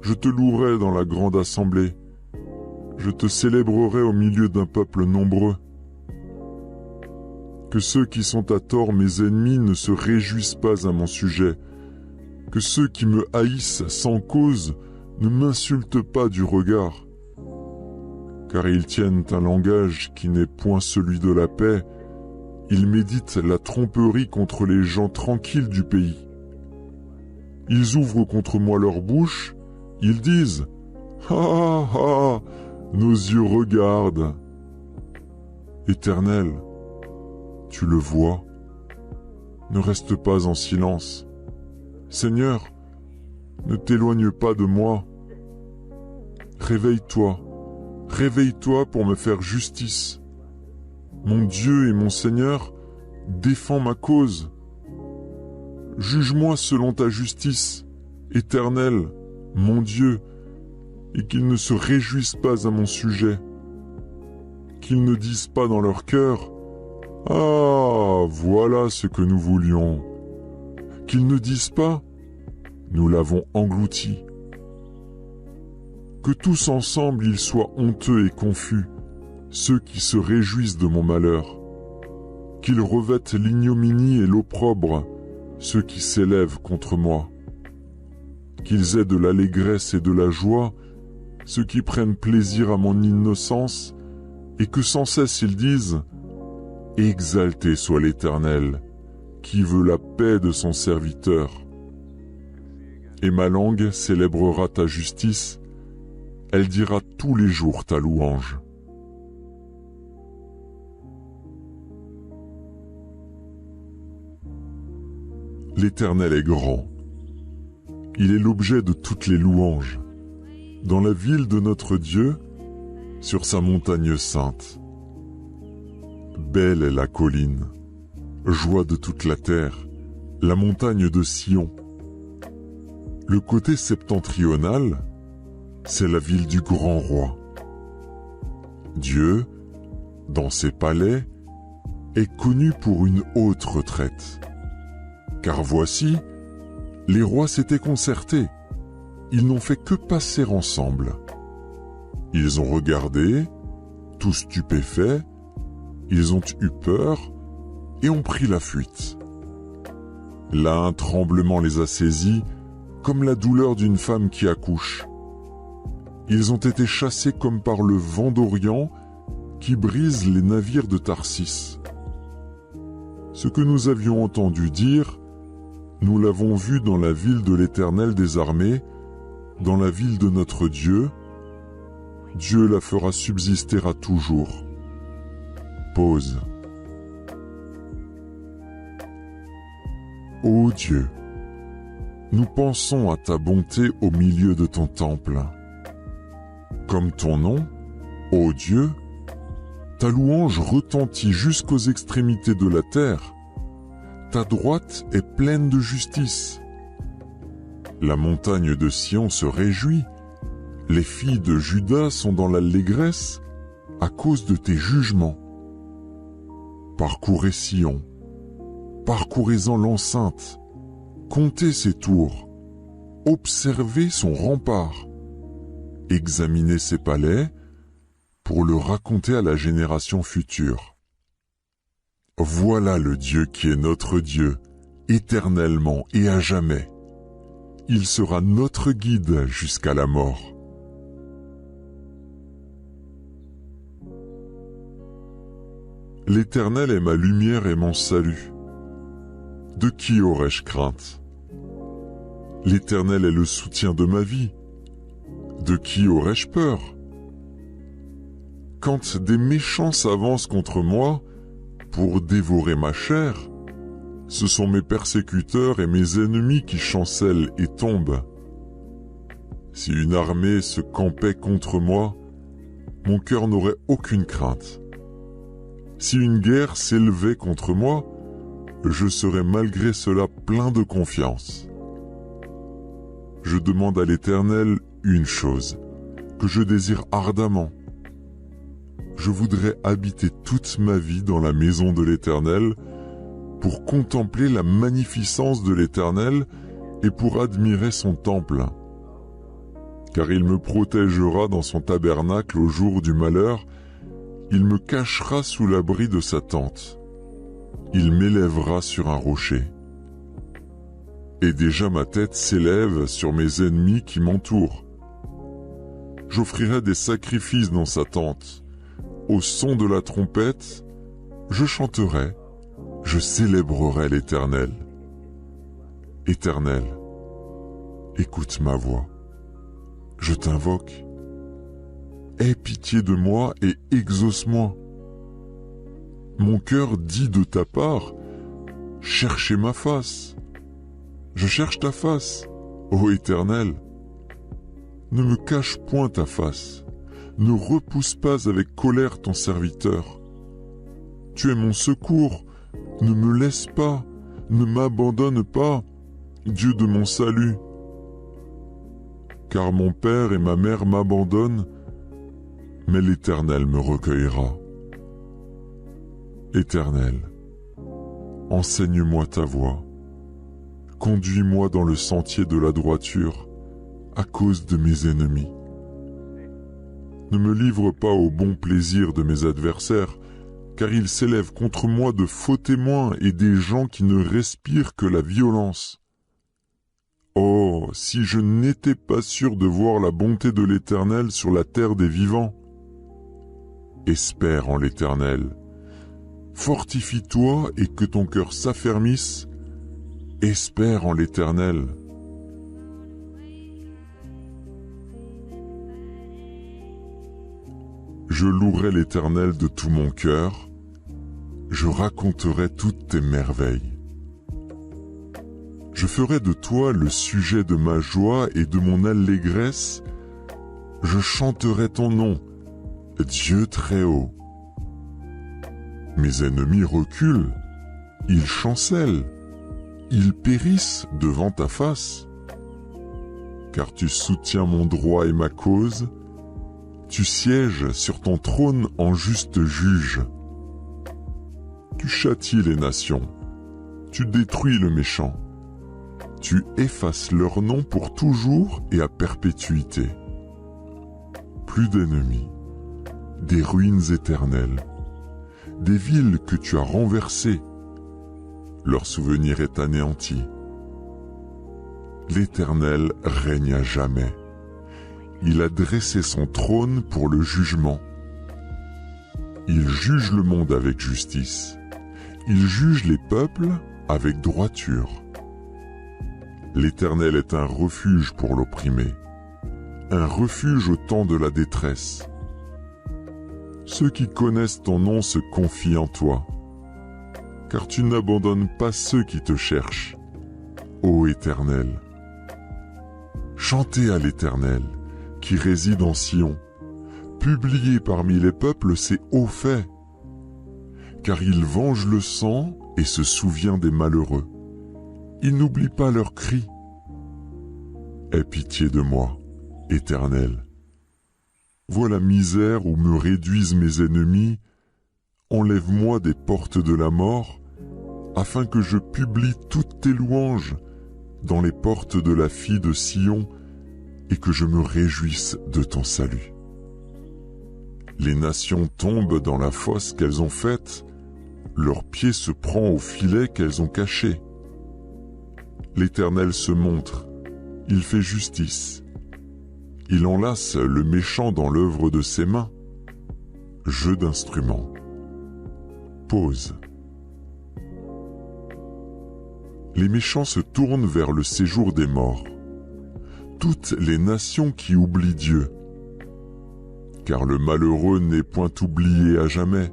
Je te louerai dans la grande assemblée, je te célébrerai au milieu d'un peuple nombreux. Que ceux qui sont à tort mes ennemis ne se réjouissent pas à mon sujet, que ceux qui me haïssent sans cause ne m'insultent pas du regard. Car ils tiennent un langage qui n'est point celui de la paix, ils méditent la tromperie contre les gens tranquilles du pays. Ils ouvrent contre moi leur bouche, ils disent « Ah ah, nos yeux regardent !» Éternel, tu le vois, ne reste pas en silence. Seigneur, ne t'éloigne pas de moi. Réveille-toi, réveille-toi pour me faire justice. Mon Dieu et mon Seigneur, défends ma cause. Juge-moi selon ta justice, Éternel, mon Dieu, et qu'ils ne se réjouissent pas à mon sujet. Qu'ils ne disent pas dans leur cœur « Ah, voilà ce que nous voulions ». Qu'ils ne disent pas « Nous l'avons englouti ». Que tous ensemble ils soient honteux et confus, ceux qui se réjouissent de mon malheur. Qu'ils revêtent l'ignominie et l'opprobre, ceux qui s'élèvent contre moi. Qu'ils aient de l'allégresse et de la joie, ceux qui prennent plaisir à mon innocence, et que sans cesse ils disent « Exalté soit l'Éternel, qui veut la paix de son serviteur. » Et ma langue célébrera ta justice, elle dira tous les jours ta louange. L'Éternel est grand. Il est l'objet de toutes les louanges. Dans la ville de notre Dieu, sur sa montagne sainte. Belle est la colline, joie de toute la terre, la montagne de Sion. Le côté septentrional, c'est la ville du grand roi. Dieu, dans ses palais, est connu pour une haute retraite. Car voici, les rois s'étaient concertés. Ils n'ont fait que passer ensemble. Ils ont regardé, tout stupéfaits, ils ont eu peur et ont pris la fuite. Là, un tremblement les a saisis, comme la douleur d'une femme qui accouche. Ils ont été chassés comme par le vent d'Orient qui brise les navires de Tarsis. Ce que nous avions entendu dire, nous l'avons vu dans la ville de l'Éternel des armées, dans la ville de notre Dieu. Dieu la fera subsister à toujours. Pause. Ô Dieu, nous pensons à ta bonté au milieu de ton temple. Comme ton nom, ô Dieu, ta louange retentit jusqu'aux extrémités de la terre. Ta droite est pleine de justice. La montagne de Sion se réjouit. Les filles de Juda sont dans l'allégresse à cause de tes jugements. Parcourez Sion, parcourez-en l'enceinte, comptez ses tours, observez son rempart, examinez ses palais pour le raconter à la génération future. Voilà le Dieu qui est notre Dieu, éternellement et à jamais. Il sera notre guide jusqu'à la mort. L'Éternel est ma lumière et mon salut. De qui aurais-je crainte? L'Éternel est le soutien de ma vie. De qui aurais-je peur? Quand des méchants s'avancent contre moi pour dévorer ma chair, ce sont mes persécuteurs et mes ennemis qui chancellent et tombent. Si une armée se campait contre moi, mon cœur n'aurait aucune crainte. Si une guerre s'élevait contre moi, je serais malgré cela plein de confiance. Je demande à l'Éternel une chose, que je désire ardemment. Je voudrais habiter toute ma vie dans la maison de l'Éternel, pour contempler la magnificence de l'Éternel et pour admirer son temple. Car il me protégera dans son tabernacle au jour du malheur, il me cachera sous l'abri de sa tente. Il m'élèvera sur un rocher. Et déjà ma tête s'élève sur mes ennemis qui m'entourent. J'offrirai des sacrifices dans sa tente. Au son de la trompette, je chanterai, je célébrerai l'Éternel. Éternel, écoute ma voix. Je t'invoque. Aie pitié de moi et exauce-moi. Mon cœur dit de ta part, cherchez ma face. Je cherche ta face, ô Éternel. ne me cache point ta face, ne repousse pas avec colère ton serviteur. Tu es mon secours, ne me laisse pas, ne m'abandonne pas, Dieu de mon salut. Car mon père et ma mère m'abandonnent, mais l'Éternel me recueillera. Éternel, enseigne-moi ta voie, conduis-moi dans le sentier de la droiture, à cause de mes ennemis. Ne me livre pas au bon plaisir de mes adversaires, car ils s'élèvent contre moi de faux témoins et des gens qui ne respirent que la violence. Oh, si je n'étais pas sûr de voir la bonté de l'Éternel sur la terre des vivants. Espère en l'Éternel. Fortifie-toi et que ton cœur s'affermisse. Espère en l'Éternel. Je louerai l'Éternel de tout mon cœur. Je raconterai toutes tes merveilles. Je ferai de toi le sujet de ma joie et de mon allégresse. Je chanterai ton nom, Dieu très haut. Mes ennemis reculent, ils chancellent, ils périssent devant ta face. Car tu soutiens mon droit et ma cause, tu sièges sur ton trône en juste juge. Tu châties les nations, tu détruis le méchant. Tu effaces leur nom pour toujours et à perpétuité. Plus d'ennemis, des ruines éternelles, des villes que tu as renversées. Leur souvenir est anéanti. L'Éternel règne à jamais. Il a dressé son trône pour le jugement. Il juge le monde avec justice. Il juge les peuples avec droiture. L'Éternel est un refuge pour l'opprimé, un refuge au temps de la détresse. Ceux qui connaissent ton nom se confient en toi, car tu n'abandonnes pas ceux qui te cherchent, ô Éternel. Chantez à l'Éternel, qui réside en Sion, publiez parmi les peuples ses hauts faits, car il venge le sang et se souvient des malheureux. Il n'oublie pas leurs cris. Aie pitié de moi, Éternel. Vois la misère où me réduisent mes ennemis. Enlève-moi des portes de la mort, afin que je publie toutes tes louanges dans les portes de la fille de Sion et que je me réjouisse de ton salut. Les nations tombent dans la fosse qu'elles ont faite, leur pied se prend au filet qu'elles ont caché. L'Éternel se montre, il fait justice. Il enlace le méchant dans l'œuvre de ses mains. Jeu d'instruments. Pause. Les méchants se tournent vers le séjour des morts. Toutes les nations qui oublient Dieu. Car le malheureux n'est point oublié à jamais.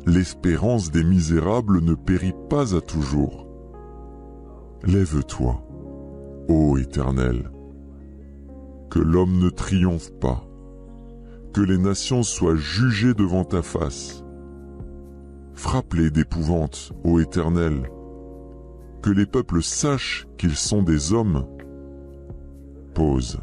L'espérance des misérables ne périt pas à toujours. Lève-toi, ô Éternel, que l'homme ne triomphe pas, que les nations soient jugées devant ta face. Frappe-les d'épouvante, ô Éternel, que les peuples sachent qu'ils sont des hommes. Pause.